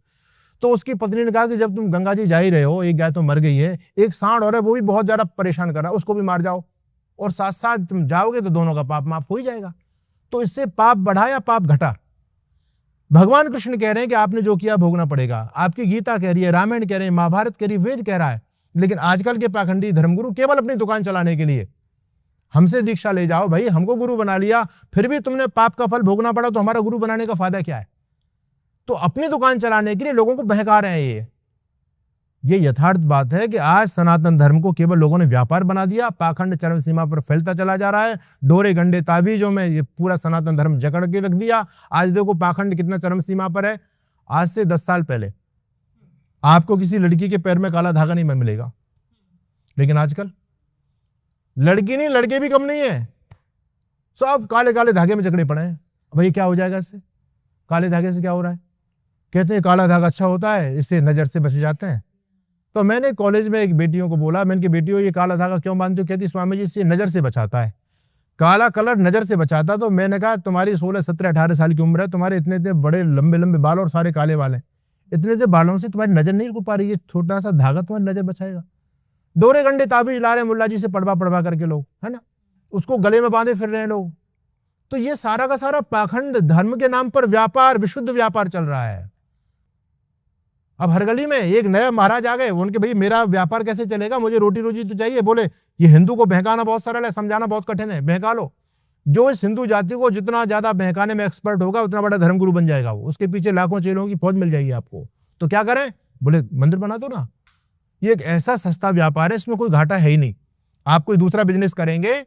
तो उसकी पत्नी ने कहा कि जब तुम गंगा जी जा ही रहे हो, एक गाय तो मर गई है, एक सांड और है वो भी बहुत ज्यादा परेशान कर रहा है, उसको भी मार जाओ, और साथ साथ तुम जाओगे तो दोनों का पाप माफ हो ही जाएगा। तो इससे पाप बढ़ा या पाप घटा? भगवान कृष्ण कह रहे हैं कि आपने जो किया भोगना पड़ेगा। आपकी गीता कह रही है, रामायण कह रहे हैं, महाभारत कह रही है, वेद कह रहा है। लेकिन आजकल के पाखंडी धर्मगुरु केवल अपनी दुकान चलाने के लिए, हमसे दीक्षा ले जाओ भाई, हमको गुरु बना लिया, फिर भी तुमने पाप का फल भोगना पड़ा, तो हमारा गुरु बनाने का फायदा क्या है? तो अपनी दुकान चलाने के लिए लोगों को बहका रहे हैं। ये यथार्थ बात है कि आज सनातन धर्म को केवल लोगों ने व्यापार बना दिया, पाखंड चरम सीमा पर फैलता चला जा रहा है। डोरे गंडे ताबीजों में ये पूरा सनातन धर्म जकड़ के रख दिया। आज देखो पाखंड कितना चरम सीमा पर है। आज से 10 साल पहले आपको किसी लड़की के पैर में काला धागा नहीं मिलेगा, लेकिन आजकल लड़की नहीं, लड़के भी कम नहीं है, सब काले काले धागे में जकड़े पड़े हैं। भाई क्या हो जाएगा इससे? काले धागे से क्या हो रहा है? कहते हैं काला धागा अच्छा होता है, इससे नजर से बच जाते हैं। तो मैंने कॉलेज में एक बेटियों को बोला, मैंने कि बेटियों ये काला धागा क्यों बांधते हो? कहती स्वामी जी इससे नजर से बचाता है, काला कलर नजर से बचाता। तो मैंने कहा तुम्हारी 16, 17, 18 साल की उम्र है, तुम्हारे इतने इतने बड़े लंबे लंबे बाल और सारे काले वाले, इतने इतने बालों से तुम्हारी नजर नहीं रुक पा रही है, छोटा सा धागा तुम्हारी नजर बचाएगा। डोरे गंडे ताबीज ला रहे हैं मुल्ला जी से पढ़वा पढ़वा करके लोग, है ना, उसको गले में बांधे फिर रहे हैं लोग। तो ये सारा का सारा पाखंड धर्म के नाम पर व्यापार, विशुद्ध व्यापार चल रहा है। अब हर गली में एक नया महाराज आ गए, उनके भाई मेरा व्यापार कैसे चलेगा, मुझे रोटी रोजी तो चाहिए। बोले ये हिंदू को बहकाना बहुत सरल है, समझाना बहुत कठिन है, बहका लो। जो इस हिंदू जाति को जितना ज्यादा बहकाने में एक्सपर्ट होगा उतना बड़ा धर्मगुरु बन जाएगा वो, उसके पीछे लाखों चेलों की फौज मिल जाएगी आपको। तो क्या करें? बोले मंदिर बना दो ना। ये एक ऐसा सस्ता व्यापार है, इसमें कोई घाटा है ही नहीं। आप कोई दूसरा बिजनेस करेंगे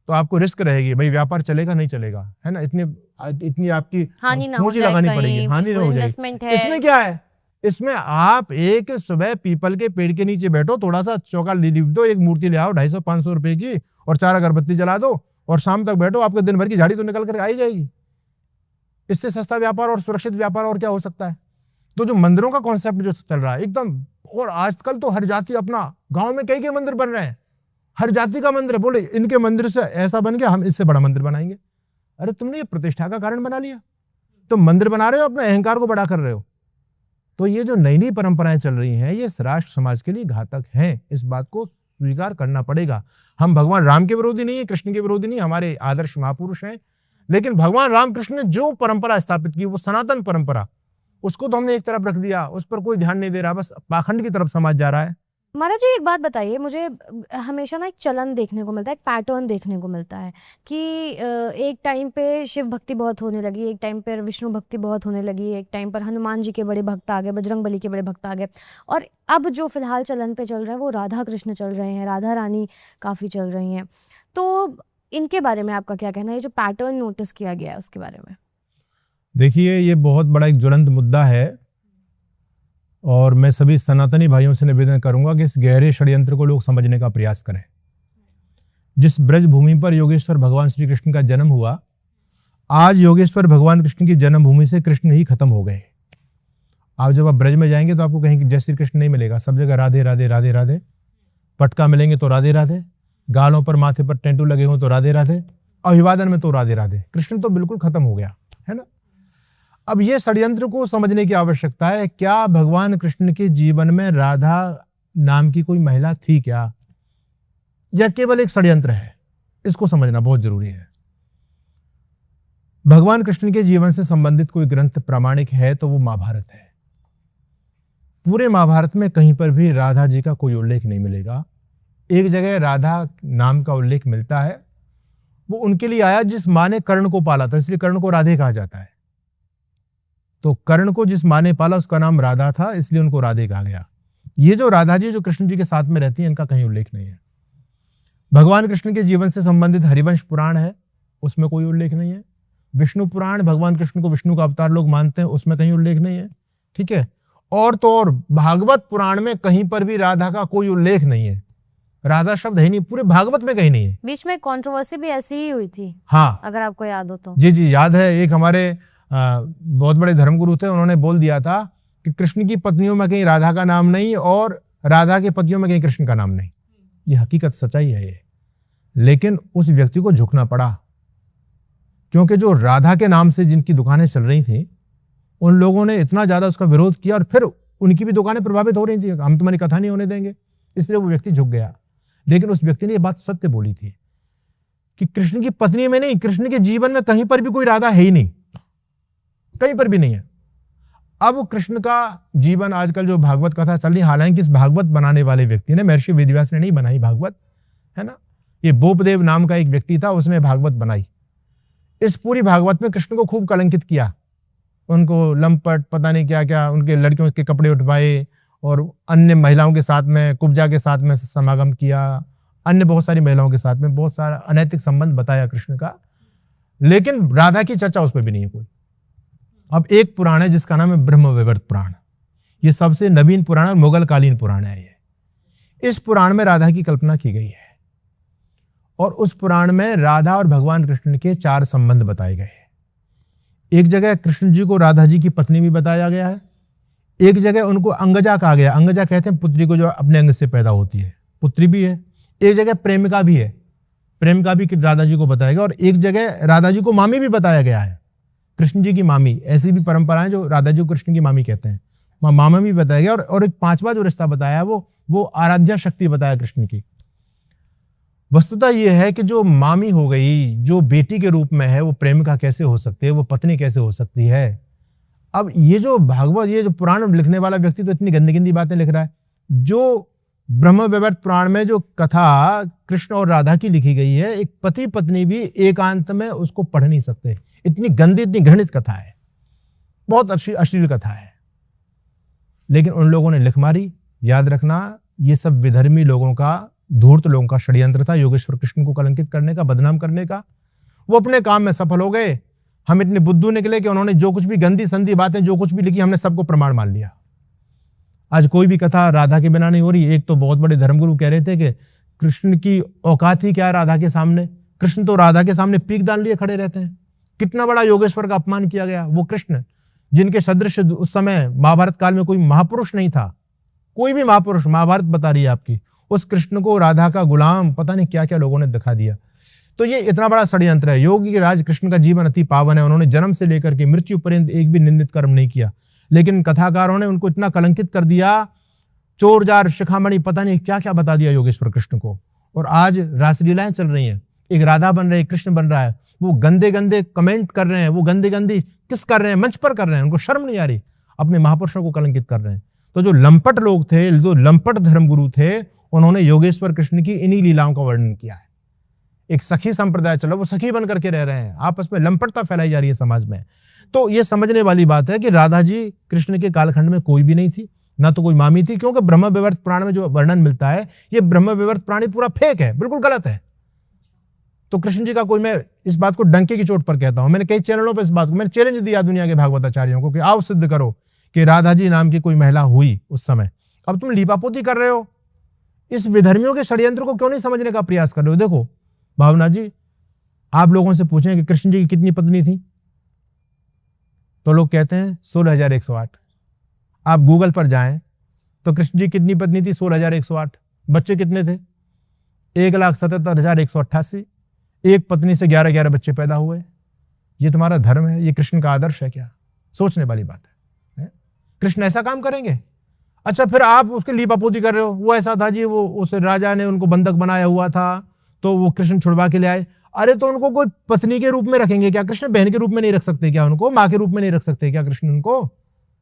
तो आपको रिस्क रहेगी, भाई व्यापार चलेगा नहीं चलेगा, है ना, इतनी आपकी पूंजी लगानी पड़ेगी, हानि ना हो जाएगी। इसमें क्या है? इसमें आप एक सुबह पीपल के पेड़ के नीचे बैठो, थोड़ा सा चौका लिख दो, एक मूर्ति ले आओ 250-500 रुपए की, और 4 अगरबत्ती जला दो, और शाम तक बैठो, आपके दिन भर की झाड़ी तो निकल कर आई जाएगी। इससे सस्ता व्यापार और सुरक्षित व्यापार और क्या हो सकता है? तो जो मंदिरों का कॉन्सेप्ट जो चल रहा है एकदम, और आजकल तो हर जाति अपना, गांव में कई मंदिर बन रहे हैं, हर जाति का मंदिर है। बोले इनके मंदिर से ऐसा बन गया, हम इससे बड़ा मंदिर बनाएंगे। अरे तुमने ये प्रतिष्ठा का कारण बना लिया, तुम मंदिर बना रहे हो, अपने अहंकार को बड़ा कर रहे हो। तो ये जो नई नई परंपराएं चल रही हैं, ये राष्ट्र समाज के लिए घातक हैं, इस बात को स्वीकार करना पड़ेगा। हम भगवान राम के विरोधी नहीं है, कृष्ण के विरोधी नहीं, हमारे आदर्श महापुरुष हैं, लेकिन भगवान रामकृष्ण ने जो परंपरा स्थापित की वो सनातन परंपरा, उसको तो हमने एक तरफ रख दिया, उस पर कोई ध्यान नहीं दे रहा, बस पाखंड की तरफ समाज जा रहा है। महाराज जी एक बात बताइए, मुझे हमेशा ना एक चलन देखने को मिलता है, एक पैटर्न देखने को मिलता है कि एक टाइम पे शिव भक्ति बहुत होने लगी, एक टाइम पर विष्णु भक्ति बहुत होने लगी, एक टाइम पर हनुमान जी के बड़े भक्त आ गए, बजरंगबली के बड़े भक्त आ गए, और अब जो फिलहाल चलन पे चल रहा है वो राधा कृष्ण चल रहे हैं, राधा रानी काफ़ी चल रही हैं। तो इनके बारे में आपका क्या कहना है? ये जो पैटर्न नोटिस किया गया है उसके बारे में। देखिए ये बहुत बड़ा एक ज्वलंत मुद्दा है, और मैं सभी सनातनी भाइयों से निवेदन करूंगा कि इस गहरे षड्यंत्र को लोग समझने का प्रयास करें। जिस ब्रज भूमि पर योगेश्वर भगवान श्री कृष्ण का जन्म हुआ, आज योगेश्वर भगवान कृष्ण की जन्मभूमि से कृष्ण ही खत्म हो गए। आप जब आप ब्रज में जाएंगे तो आपको कहीं जय श्री कृष्ण नहीं मिलेगा, सब जगह राधे राधे राधे राधे। पटका मिलेंगे तो राधे राधे, गालों पर माथे पर टेंटू लगे हों तो राधे राधे, अभिवादन में तो राधे राधे। कृष्ण तो बिल्कुल खत्म हो गया, है ना। अब ये षड्यंत्र को समझने की आवश्यकता है। क्या भगवान कृष्ण के जीवन में राधा नाम की कोई महिला थी क्या, या केवल एक षड्यंत्र है? इसको समझना बहुत जरूरी है। भगवान कृष्ण के जीवन से संबंधित कोई ग्रंथ प्रामाणिक है तो वो महाभारत है। पूरे महाभारत में कहीं पर भी राधा जी का कोई उल्लेख नहीं मिलेगा। एक जगह राधा नाम का उल्लेख मिलता है, वो उनके लिए आया जिस माँ ने कर्ण को पाला था, इसलिए कर्ण को राधे कहा जाता है। तो कर्ण को जिस माँ ने पाला उसका नाम राधा था, इसलिए उनको राधे कहा गया। ये जो राधा जी जो कृष्ण जी के साथ में रहती है, इनका कहीं उल्लेख नहीं है। भगवान कृष्ण के जीवन से संबंधित हरिवंश पुराण है, उसमें कोई उल्लेख नहीं है। विष्णु पुराण, भगवान कृष्ण को विष्णु का अवतार लोग मानते हैं, उसमें कहीं उल्लेख नहीं है, ठीक है। और तो और भागवत पुराण में कहीं पर भी राधा का कोई उल्लेख नहीं है, राधा शब्द है नहीं, पूरे भागवत में कहीं नहीं है। बीच में कंट्रोवर्सी भी ऐसी ही हुई थी, हाँ, अगर आपको याद हो तो। जी जी याद है। एक हमारे बहुत बड़े धर्मगुरु थे, उन्होंने बोल दिया था कि कृष्ण की पत्नियों में कहीं राधा का नाम नहीं और राधा के पतियों में कहीं कृष्ण का नाम नहीं। ये हकीकत सच्चाई है ये। लेकिन उस व्यक्ति को झुकना पड़ा, क्योंकि जो राधा के नाम से जिनकी दुकानें चल रही थी उन लोगों ने इतना ज्यादा उसका विरोध किया और फिर उनकी भी दुकानें प्रभावित हो रही थी, हम तुम्हारी कथा नहीं होने देंगे, इसलिए वो व्यक्ति झुक गया। लेकिन उस व्यक्ति ने ये बात सत्य बोली थी कि कृष्ण की पत्नी में नहीं, कृष्ण के जीवन में कहीं पर भी कोई राधा है ही नहीं, कहीं पर भी नहीं है। अब कृष्ण का जीवन, आजकल जो भागवत कथा चल रही, हालांकि इस भागवत बनाने वाले व्यक्ति ने, महर्षि वेदव्यास ने नहीं बनाई भागवत, है ना, ये बोपदेव नाम का एक व्यक्ति था, उसने भागवत बनाई। इस पूरी भागवत में कृष्ण को खूब कलंकित किया, उनको लंपट पता नहीं क्या क्या, उनके लड़कियों के कपड़े उठवाए और अन्य महिलाओं के साथ में, कुब्जा के साथ में समागम किया, अन्य बहुत सारी महिलाओं के साथ में बहुत सारा अनैतिक संबंध बताया कृष्ण का। लेकिन राधा की चर्चा उस पर भी नहीं है कोई। अब एक पुराण है जिसका नाम है ब्रह्मवैवर्त पुराण, ये सबसे नवीन पुराण और मुगल कालीन पुराण है ये। इस पुराण में राधा की कल्पना की गई है और उस पुराण में राधा और भगवान कृष्ण के 4 संबंध बताए गए हैं। एक जगह कृष्ण जी को राधा जी की पत्नी भी बताया गया है, एक जगह उनको अंगजा कहा गया, अंगजा कहते हैं पुत्री को जो अपने अंग से पैदा होती है, पुत्री भी है। एक जगह प्रेमिका भी है, प्रेमिका भी राधा जी को बताया गया, और एक जगह राधा जी को मामी भी बताया गया है, कृष्ण जी की मामी। ऐसी भी परंपराएं जो राधा जी को कृष्ण की मामी कहते हैं, मामा भी बताया गया। और एक 5वां जो रिश्ता बताया वो आराध्या शक्ति बताया कृष्ण की। वस्तुतः यह है कि जो मामी हो गई, जो बेटी के रूप में है, वो प्रेमिका कैसे हो सकती है, वो पत्नी कैसे हो सकती है। अब ये जो भागवत, ये जो पुराण लिखने वाला व्यक्ति तो इतनी गंदी गंदी बातें लिख रहा है। जो ब्रह्मवैवर्त पुराण में जो कथा कृष्ण और राधा की लिखी गई है, एक पति पत्नी भी एकांत में उसको पढ़ नहीं सकते, इतनी गंदी, इतनी घृणित कथा है, बहुत अश्लील कथा है। लेकिन उन लोगों ने लिख मारी। याद रखना, ये सब विधर्मी लोगों का, धूर्त लोगों का षड्यंत्र था योगेश्वर कृष्ण को कलंकित करने का, बदनाम करने का। वो अपने काम में सफल हो गए। हम इतने बुद्धू निकले कि उन्होंने जो कुछ भी गंदी संदी बातें जो कुछ भी लिखी, हमने सबको प्रमाण मान लिया। आज कोई भी कथा राधा के बिना नहीं हो रही। एक तो बहुत बड़े धर्मगुरु कह रहे थे कि कृष्ण की औकात ही क्या है राधा के सामने, कृष्ण तो राधा के सामने पीक दान लिए खड़े रहते हैं। कितना बड़ा योगेश्वर का अपमान किया गया। वो कृष्ण जिनके सदृश उस समय महाभारत काल में कोई महापुरुष नहीं था, कोई भी महापुरुष, महाभारत बता रही है आपकी, उस कृष्ण को राधा का गुलाम, पता नहीं क्या क्या लोगों ने दिखा दिया। तो ये इतना बड़ा षड्यंत्र है। योगी राज कृष्ण का जीवन अति पावन है, उन्होंने जन्म से लेकर के मृत्यु पर्यंत एक भी निंदित कर्म नहीं किया, लेकिन कथाकारों ने उनको इतना कलंकित कर दिया, चोर जार शिखामणि, पता नहीं क्या क्या बता दिया योगेश्वर कृष्ण को। और आज रासलीलाएं चल रही हैं, एक राधा बन रही है, कृष्ण बन रहा है, वो गंदे गंदे कमेंट कर रहे हैं, वो गंदे गंदी किस कर रहे हैं, मंच पर कर रहे हैं, उनको शर्म नहीं आ रही, अपने महापुरुषों को कलंकित कर रहे हैं। तो जो लंपट लोग थे, जो लंपट धर्मगुरु थे, उन्होंने योगेश्वर कृष्ण की इन्हीं लीलाओं का वर्णन किया है। एक सखी संप्रदाय चलो, वो सखी बन करके रह रहे हैं, आपस में लंपटता फैलाई जा रही है समाज में। तो ये समझने वाली बात है कि राधा जी कृष्ण के कालखंड में कोई भी नहीं थी, ना तो कोई मामी थी, क्योंकि ब्रह्मवैवर्त पुराण में जो वर्णन मिलता है, ये ब्रह्मवैवर्त पुराण पूरा फेक है, बिल्कुल गलत है। तो कृष्ण जी का कोई, मैं इस बात को डंके की चोट पर कहता हूं, मैंने कई चैनलों पर इस बात को मैंने चैलेंज दिया दुनिया के भागवताचार्यों को कि आओ सिद्ध करो कि राधा जी नाम की कोई महिला हुई उस समय। अब तुम लीपापोती कर रहे हो, इस विधर्मियों के षड्यंत्र को क्यों नहीं समझने का प्रयास कर रहे हो। देखो भावना जी, आप लोगों से पूछें कि कृष्ण जी की कितनी पत्नी थी, तो लोग कहते हैं 16,108। आप गूगल पर जाएं तो कृष्ण जी कितनी पत्नी थी, 16,108। बच्चे कितने थे, 1,77,188। एक पत्नी से 11 बच्चे पैदा हुए। ये तुम्हारा धर्म है, ये कृष्ण का आदर्श है क्या? सोचने वाली बात है। कृष्ण ऐसा काम करेंगे? अच्छा, फिर आप उसके लीपापोती कर रहे हो। वो ऐसा था जी, वो उस राजा ने उनको बंधक बनाया हुआ था, तो वो कृष्ण छुड़वा के ले आए। अरे तो उनको कोई पत्नी के रूप में रखेंगे क्या कृष्ण? बहन के रूप में नहीं रख सकते क्या उनको? माँ के रूप में नहीं रख सकते क्या कृष्ण उनको?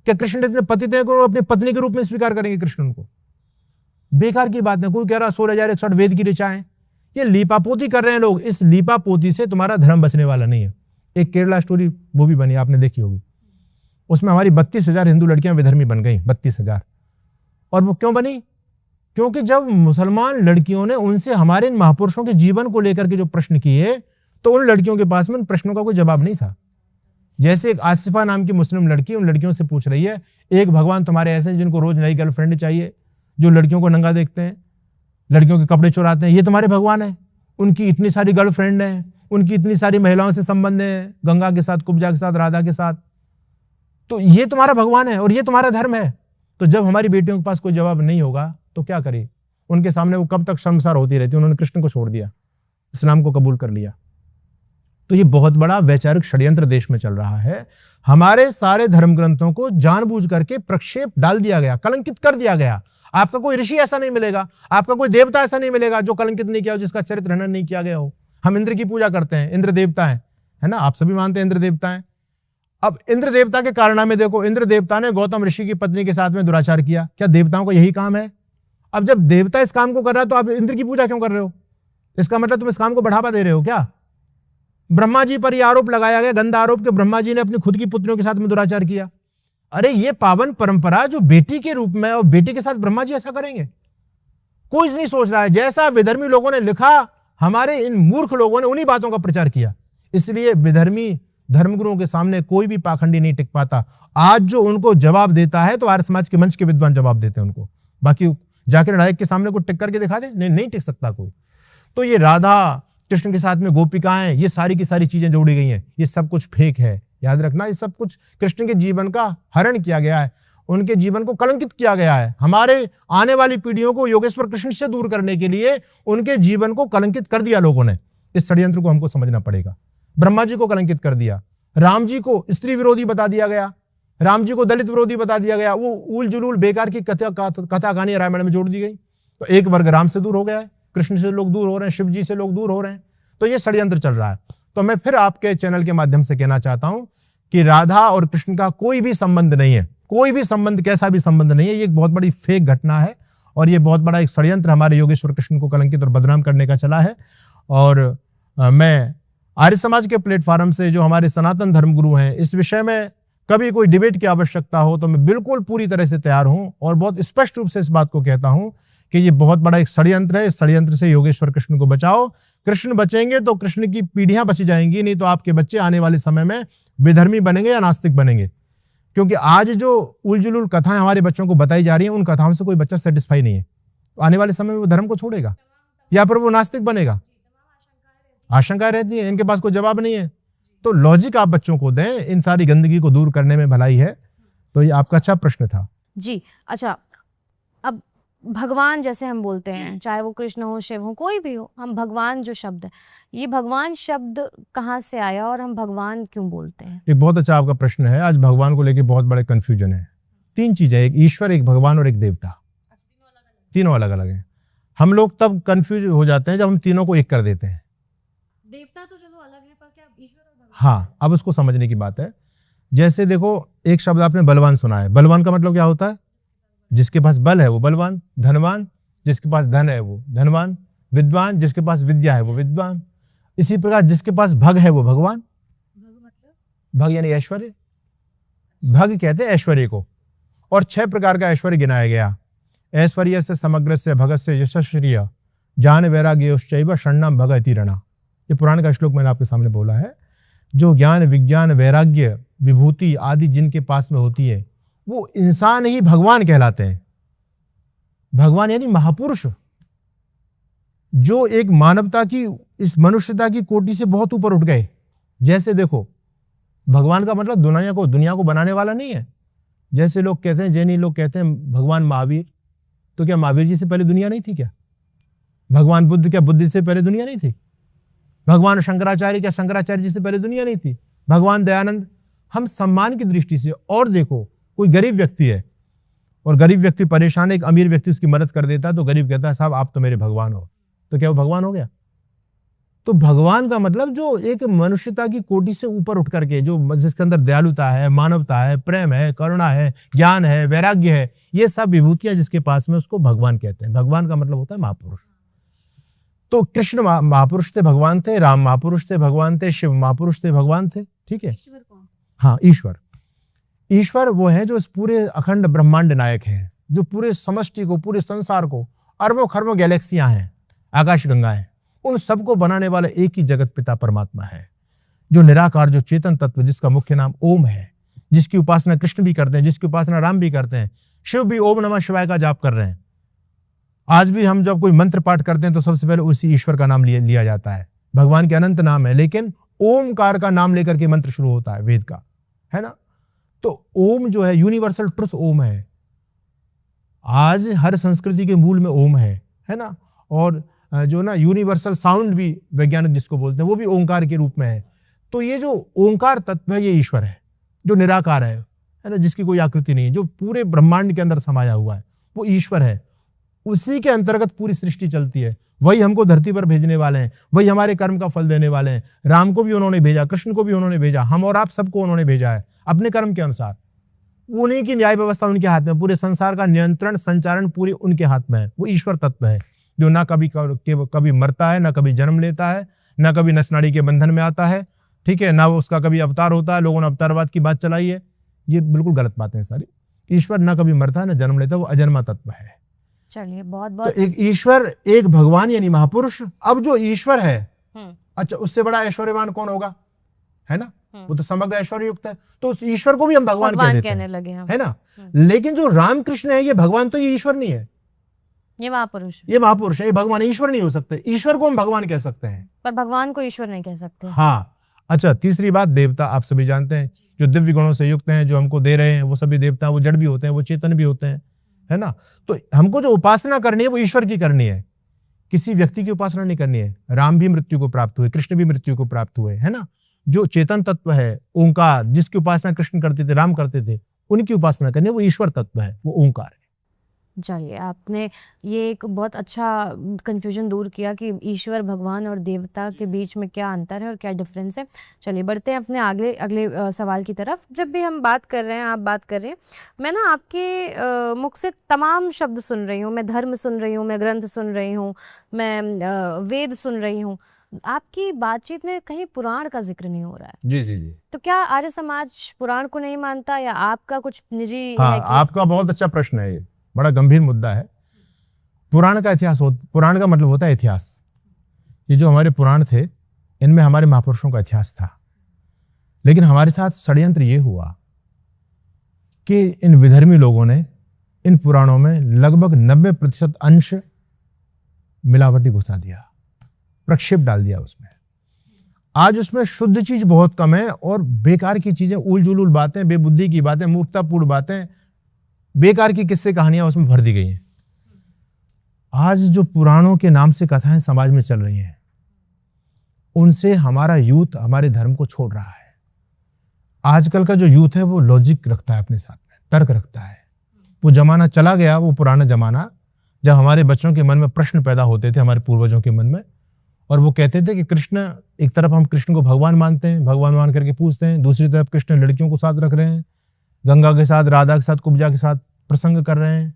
क्या कृष्ण इतने पति थे को अपनी पत्नी के रूप में स्वीकार करेंगे कृष्ण उनको? बेकार की बात है। कोई कह रहा 16,108 वेद की ऋचा है, ये लीपापोती कर रहे हैं लोग। इस लीपापोती से तुम्हारा धर्म बचने वाला नहीं है। एक केरला स्टोरी वो भी बनी, आपने देखी होगी, उसमें हमारी 32,000 हिंदू लड़कियां विधर्मी बन गई, 32,000। और वो क्यों बनी? क्योंकि जब मुसलमान लड़कियों ने उनसे हमारे इन महापुरुषों के जीवन को लेकर के जो प्रश्न किए, तो उन लड़कियों के पास में उन प्रश्नों का कोई जवाब नहीं था। जैसे एक आसिफा नाम की मुस्लिम लड़की उन लड़कियों से पूछ रही है, एक भगवान तुम्हारे ऐसे हैं जिनको रोज नई गर्लफ्रेंड चाहिए, जो लड़कियों को नंगा देखते हैं, लड़कियों के कपड़े चुराते हैं, ये तुम्हारे भगवान है? उनकी इतनी सारी गर्लफ्रेंड है, उनकी इतनी सारी महिलाओं से संबंध है, गंगा के साथ, कुब्जा के साथ, राधा के साथ, तो ये तुम्हारा भगवान है और ये तुम्हारा धर्म है। तो जब हमारी बेटियों के पास कोई जवाब नहीं होगा तो क्या करें? उनके सामने वो कब तक शर्मसार होती रहती, उन्होंने कृष्ण को छोड़ दिया, इस्लाम को कबूल कर लिया। तो ये बहुत बड़ा वैचारिक षड्यंत्र देश में चल रहा है। हमारे सारे धर्म ग्रंथों को जानबूझ करके प्रक्षेप डाल दिया गया, कलंकित कर दिया गया। आपका कोई ऋषि ऐसा नहीं मिलेगा, आपका कोई देवता ऐसा नहीं मिलेगा जो कलंकित नहीं किया हो, जिसका चरित्र हनन नहीं किया गया हो। हम इंद्र की पूजा करते हैं, इंद्र देवता है ना, आप सभी मानते हैं इंद्र देवता है। अब इंद्र देवता के कारनामे देखो, इंद्र देवता ने गौतम ऋषि की पत्नी के साथ में दुराचार किया। क्या देवताओं का यही काम है? अब जब देवता इस काम को कर रहा है तो आप इंद्र की पूजा क्यों कर रहे हो? इसका मतलब तुम इस काम को बढ़ावा दे रहे हो क्या? ब्रह्मा जी पर यह आरोप लगाया गया, गंदा आरोप, कि ब्रह्मा जी ने अपनी खुद की पुत्रियों के साथ में दुराचार किया। अरे ये पावन परंपरा जो बेटी के रूप में, और बेटी के साथ ब्रह्मा जी ऐसा करेंगे? कोई नहीं सोच रहा है। जैसा विधर्मी लोगों ने लिखा, हमारे इन मूर्ख लोगों ने उन्हीं बातों का प्रचार किया। इसलिए विधर्मी धर्मगुरुओं के सामने कोई भी पाखंडी नहीं टिक पाता। आज जो उनको जवाब देता है तो आर्य समाज के मंच के विद्वान जवाब देते हैं उनको, बाकी जाकिर नायक के सामने कोई टिक करके दिखा दे, नहीं टिक सकता कोई। तो ये राधा कृष्ण के साथ में गोपिकाएं, ये सारी की सारी चीजें जोड़ी गई हैं, ये सब कुछ फेक है। याद रखना, ये सब कुछ कृष्ण के जीवन का हरण किया गया है, उनके जीवन को कलंकित किया गया है। हमारे आने वाली पीढ़ियों को योगेश्वर कृष्ण से दूर करने के लिए उनके जीवन को कलंकित कर दिया लोगों ने। इस षड्यंत्र को हमको समझना पड़ेगा। ब्रह्मा जी को कलंकित कर दिया, राम जी को स्त्री विरोधी बता दिया गया, राम जी को दलित विरोधी बता दिया गया। वो उल जुलूल बेकार की कथा कहानी रामायण में जोड़ दी गई। तो एक वर्ग राम से दूर हो गया है, कृष्ण से लोग दूर हो रहे हैं, शिव जी से लोग दूर हो रहे हैं। तो ये षड्यंत्र चल रहा है। तो मैं फिर आपके चैनल के माध्यम से कहना चाहता हूं कि राधा और कृष्ण का कोई भी संबंध नहीं है, कोई भी संबंध, कैसा भी संबंध नहीं है। ये एक बहुत बड़ी फेक घटना है और ये बहुत बड़ा एक षड्यंत्र हमारे योगेश्वर कृष्ण को कलंकित और बदनाम करने का चला है। और मैं आर्य समाज के प्लेटफॉर्म से, जो हमारे सनातन धर्मगुरु हैं, इस विषय में कभी कोई डिबेट की आवश्यकता हो तो मैं बिल्कुल पूरी तरह से तैयार हूं और बहुत स्पष्ट रूप से इस बात को कहता हूं कि ये बहुत बड़ा एक षड्यंत्र है। इस षड्यंत्र से योगेश्वर कृष्ण को बचाओ। कृष्ण बचेंगे तो कृष्ण की पीढ़ियां बची जाएंगी, नहीं तो आपके बच्चे आने वाले समय में विधर्मी बनेंगे या नास्तिक बनेंगे। क्योंकि आज जो उलझुल कथाएं हमारे बच्चों को बताई जा रही हैं, उन कथाओं से कोई बच्चा सेटिस्फाई नहीं है। तो आने वाले समय में वो धर्म को छोड़ेगा या फिर वो नास्तिक बनेगा। आशंकाएं रहती है, इनके पास कोई जवाब नहीं है। तो लॉजिक आप बच्चों को दें, इन सारी गंदगी को दूर करने में भलाई है। तो ये आपका अच्छा प्रश्न था जी। अच्छा, अब भगवान जैसे हम बोलते हैं, चाहे वो कृष्ण हो, शिव हो, कोई भी हो, हम भगवान जो शब्द है, ये भगवान शब्द कहाँ से आया और हम भगवान क्यों बोलते हैं? एक बहुत अच्छा आपका प्रश्न है। आज भगवान को लेकर बहुत बड़े कंफ्यूजन है। तीन चीजें, एक ईश्वर, एक भगवान और एक देवता, तीनों अलग अलग हैं। हम लोग तब कंफ्यूज हो जाते हैं जब हम तीनों को एक कर देते हैं। देवता तो चलो अलग है, पर क्या ईश्वर और भगवान? हाँ, अब उसको समझने की बात है। जैसे देखो, एक शब्द आपने बलवान सुना है। बलवान का मतलब क्या होता है? जिसके पास बल है वो बलवान। धनवान, जिसके पास धन है वो धनवान। विद्वान, जिसके पास विद्या है वो विद्वान। इसी प्रकार जिसके पास भग है वो भगवान। भग यानी ऐश्वर्य, भग कहते हैं ऐश्वर्य को। और 6 प्रकार का ऐश्वर्य गिनाया गया। ऐश्वर्य से समग्र से भगत से यशस्श्रिय ज्ञान वैराग्योश्चैव शरणम भगति रणा। ये पुराण का श्लोक मैंने आपके सामने बोला है। जो ज्ञान, विज्ञान, वैराग्य, विभूति आदि जिनके पास में होती है वो इंसान ही भगवान कहलाते हैं। भगवान यानी महापुरुष, जो एक मानवता की, इस मनुष्यता की कोटि से बहुत ऊपर उठ गए। जैसे देखो, भगवान का मतलब दुनिया को बनाने वाला नहीं है। जैसे लोग कहते हैं, जैनी लोग कहते हैं भगवान महावीर, तो क्या महावीर जी से पहले दुनिया नहीं थी क्या? भगवान बुद्ध, क्या बुद्ध से पहले दुनिया नहीं थी? भगवान शंकराचार्य, क्या शंकराचार्य जी से पहले दुनिया नहीं थी? भगवान दयानंद। हम सम्मान की दृष्टि से, और देखो, कोई गरीब व्यक्ति है और गरीब व्यक्ति परेशान है, एक अमीर व्यक्ति उसकी मदद कर देता है, तो गरीब कहता है साहब आप तो मेरे भगवान हो। तो क्या वो भगवान हो गया? तो भगवान का मतलब जो एक मनुष्यता की कोटि से ऊपर उठ करके, जो जिसके अंदर दयालुता है, मानवता है, प्रेम है, करुणा है, ज्ञान है, वैराग्य है, ये सब विभूतियां जिसके पास में, उसको भगवान कहते हैं। भगवान का मतलब होता है महापुरुष। तो कृष्ण महापुरुष थे, भगवान थे। राम महापुरुष थे, भगवान थे। शिव महापुरुष थे, भगवान थे। ठीक है, हाँ, ईश्वर। ईश्वर वो है जो इस पूरे अखंड ब्रह्मांड नायक है, जो पूरे समष्टि को, पूरे संसार को, अरबों खरबों गैलेक्सियां हैं, आकाश गंगाएं, उन सबको बनाने वाला एक ही जगत पिता परमात्मा है, जो निराकार, जो चेतन तत्व, जिसका मुख्य नाम ओम है, जिसकी उपासना कृष्ण भी करते हैं, जिसकी उपासना राम भी करते हैं। शिव भी ओम नमः शिवाय का जाप कर रहे हैं। आज भी हम जब कोई मंत्र पाठ करते हैं तो सबसे पहले उसी ईश्वर का नाम लिया जाता है। भगवान के अनंत नाम है, लेकिन ओमकार का नाम लेकर के मंत्र शुरू होता है वेद का, है ना। तो ओम जो है यूनिवर्सल ट्रुथ ओम है। आज हर संस्कृति के मूल में ओम है। है ना। और जो ना यूनिवर्सल साउंड भी वैज्ञानिक जिसको बोलते हैं वो भी ओंकार के रूप में है। तो ये जो ओंकार तत्व है ये ईश्वर है, जो निराकार है ना, जिसकी कोई आकृति नहीं है, जो पूरे ब्रह्मांड के अंदर समाया हुआ है, वो ईश्वर है। उसी के अंतर्गत पूरी सृष्टि चलती है। वही हमको धरती पर भेजने वाले हैं, वही हमारे कर्म का फल देने वाले हैं। राम को भी उन्होंने भेजा, कृष्ण को भी उन्होंने भेजा, हम और आप सबको उन्होंने भेजा है अपने कर्म के अनुसार। उन्हीं की न्याय व्यवस्था उनके हाथ में, पूरे संसार का नियंत्रण संचालन पूरे उनके हाथ में है। वो ईश्वर तत्व है जो ना कभी मरता है, ना कभी जन्म लेता है, ना कभी नसनाड़ी के बंधन में आता है, ठीक है, ना उसका कभी अवतार होता है। लोगों ने अवतारवाद की बात चलाई है, ये बिल्कुल गलत बातें हैं सारी। ईश्वर ना कभी मरता है ना जन्म लेता है, वो अजन्मा तत्व है। चलिए बहुत तो बहुत एक ईश्वर, एक भगवान यानी महापुरुष। अब जो ईश्वर है, अच्छा उससे बड़ा ऐश्वर्यवान कौन होगा, है ना, वो तो समग्र ऐश्वर्य युक्त है। तो उस ईश्वर को भी हम भगवान कहने लगे हैं, है ना। लेकिन जो रामकृष्ण है ये भगवान, तो ये ईश्वर नहीं है, ये महापुरुष, ये महापुरुष है, ये भगवान, ईश्वर नहीं हो सकते। ईश्वर को हम भगवान कह सकते हैं पर भगवान को ईश्वर नहीं कह सकते। हाँ। अच्छा, तीसरी बात, देवता आप सभी जानते हैं जो दिव्य गुणों से युक्त हैं, जो हमको दे रहे हैं, वो सभी देवता, वो जड़ भी होते हैं, वो चेतन भी होते हैं, है ना। तो हमको जो उपासना करनी है वो ईश्वर की करनी है, किसी व्यक्ति की उपासना नहीं करनी है। राम भी मृत्यु को प्राप्त हुए, कृष्ण भी मृत्यु को प्राप्त हुए, है ना। जो चेतन तत्व है ओंकार, जिसकी उपासना कृष्ण करते थे, राम करते थे, उनकी उपासना करनी है, वो ईश्वर तत्व है, वो ओंकार है। चलिए, आपने ये एक बहुत अच्छा कंफ्यूजन दूर किया कि ईश्वर, भगवान और देवता के बीच में क्या अंतर है और क्या डिफरेंस है। चलिए बढ़ते हैं अपने अगले सवाल की तरफ। जब भी हम बात कर रहे हैं, आप बात कर रहे हैं, मैं ना आपके मुख से तमाम शब्द सुन रही हूँ। मैं धर्म सुन रही हूँ, मैं ग्रंथ सुन रही हूँ, मैं वेद सुन रही हूँ। आपकी बातचीत में कहीं पुराण का जिक्र नहीं हो रहा है। जी जी जी। तो क्या आर्य समाज पुराण को नहीं मानता, या आपका कुछ निजी हाँ, है कि... आपका बहुत अच्छा प्रश्न है, ये बड़ा गंभीर मुद्दा है। पुराण का इतिहास पुराण का मतलब होता है इतिहास। ये जो हमारे पुराण थे, इनमें हमारे महापुरुषों का इतिहास था। लेकिन हमारे साथ षड्यंत्र ये हुआ कि इन विधर्मी लोगों ने इन पुराणों में लगभग 90% अंश मिलावटी घुसा दिया, प्रक्षेप डाल दिया उसमें। आज उसमें शुद्ध चीज बहुत कम है और बेकार की चीजें, उल जुलूल बातें, बेबुद्धि की बातें, मूर्खतापूर्ण बातें, बेकार की किस्से कहानियां उसमें भर दी गई हैं। आज जो पुराणों के नाम से कथाएं समाज में चल रही हैं, उनसे हमारा यूथ हमारे धर्म को छोड़ रहा है। आजकल का जो यूथ है वो लॉजिक रखता है, अपने साथ में तर्क रखता है। वो जमाना चला गया, वो पुराना जमाना जब हमारे बच्चों के मन में प्रश्न पैदा होते थे, हमारे पूर्वजों के मन में, और वो कहते थे कि कृष्ण, एक तरफ हम कृष्ण को भगवान मानते हैं, भगवान मान करके पूछते हैं, दूसरी तरफ कृष्ण लड़कियों को साथ रख रहे हैं, गंगा के साथ, राधा के साथ, कुब्जा के साथ प्रसंग कर रहे हैं,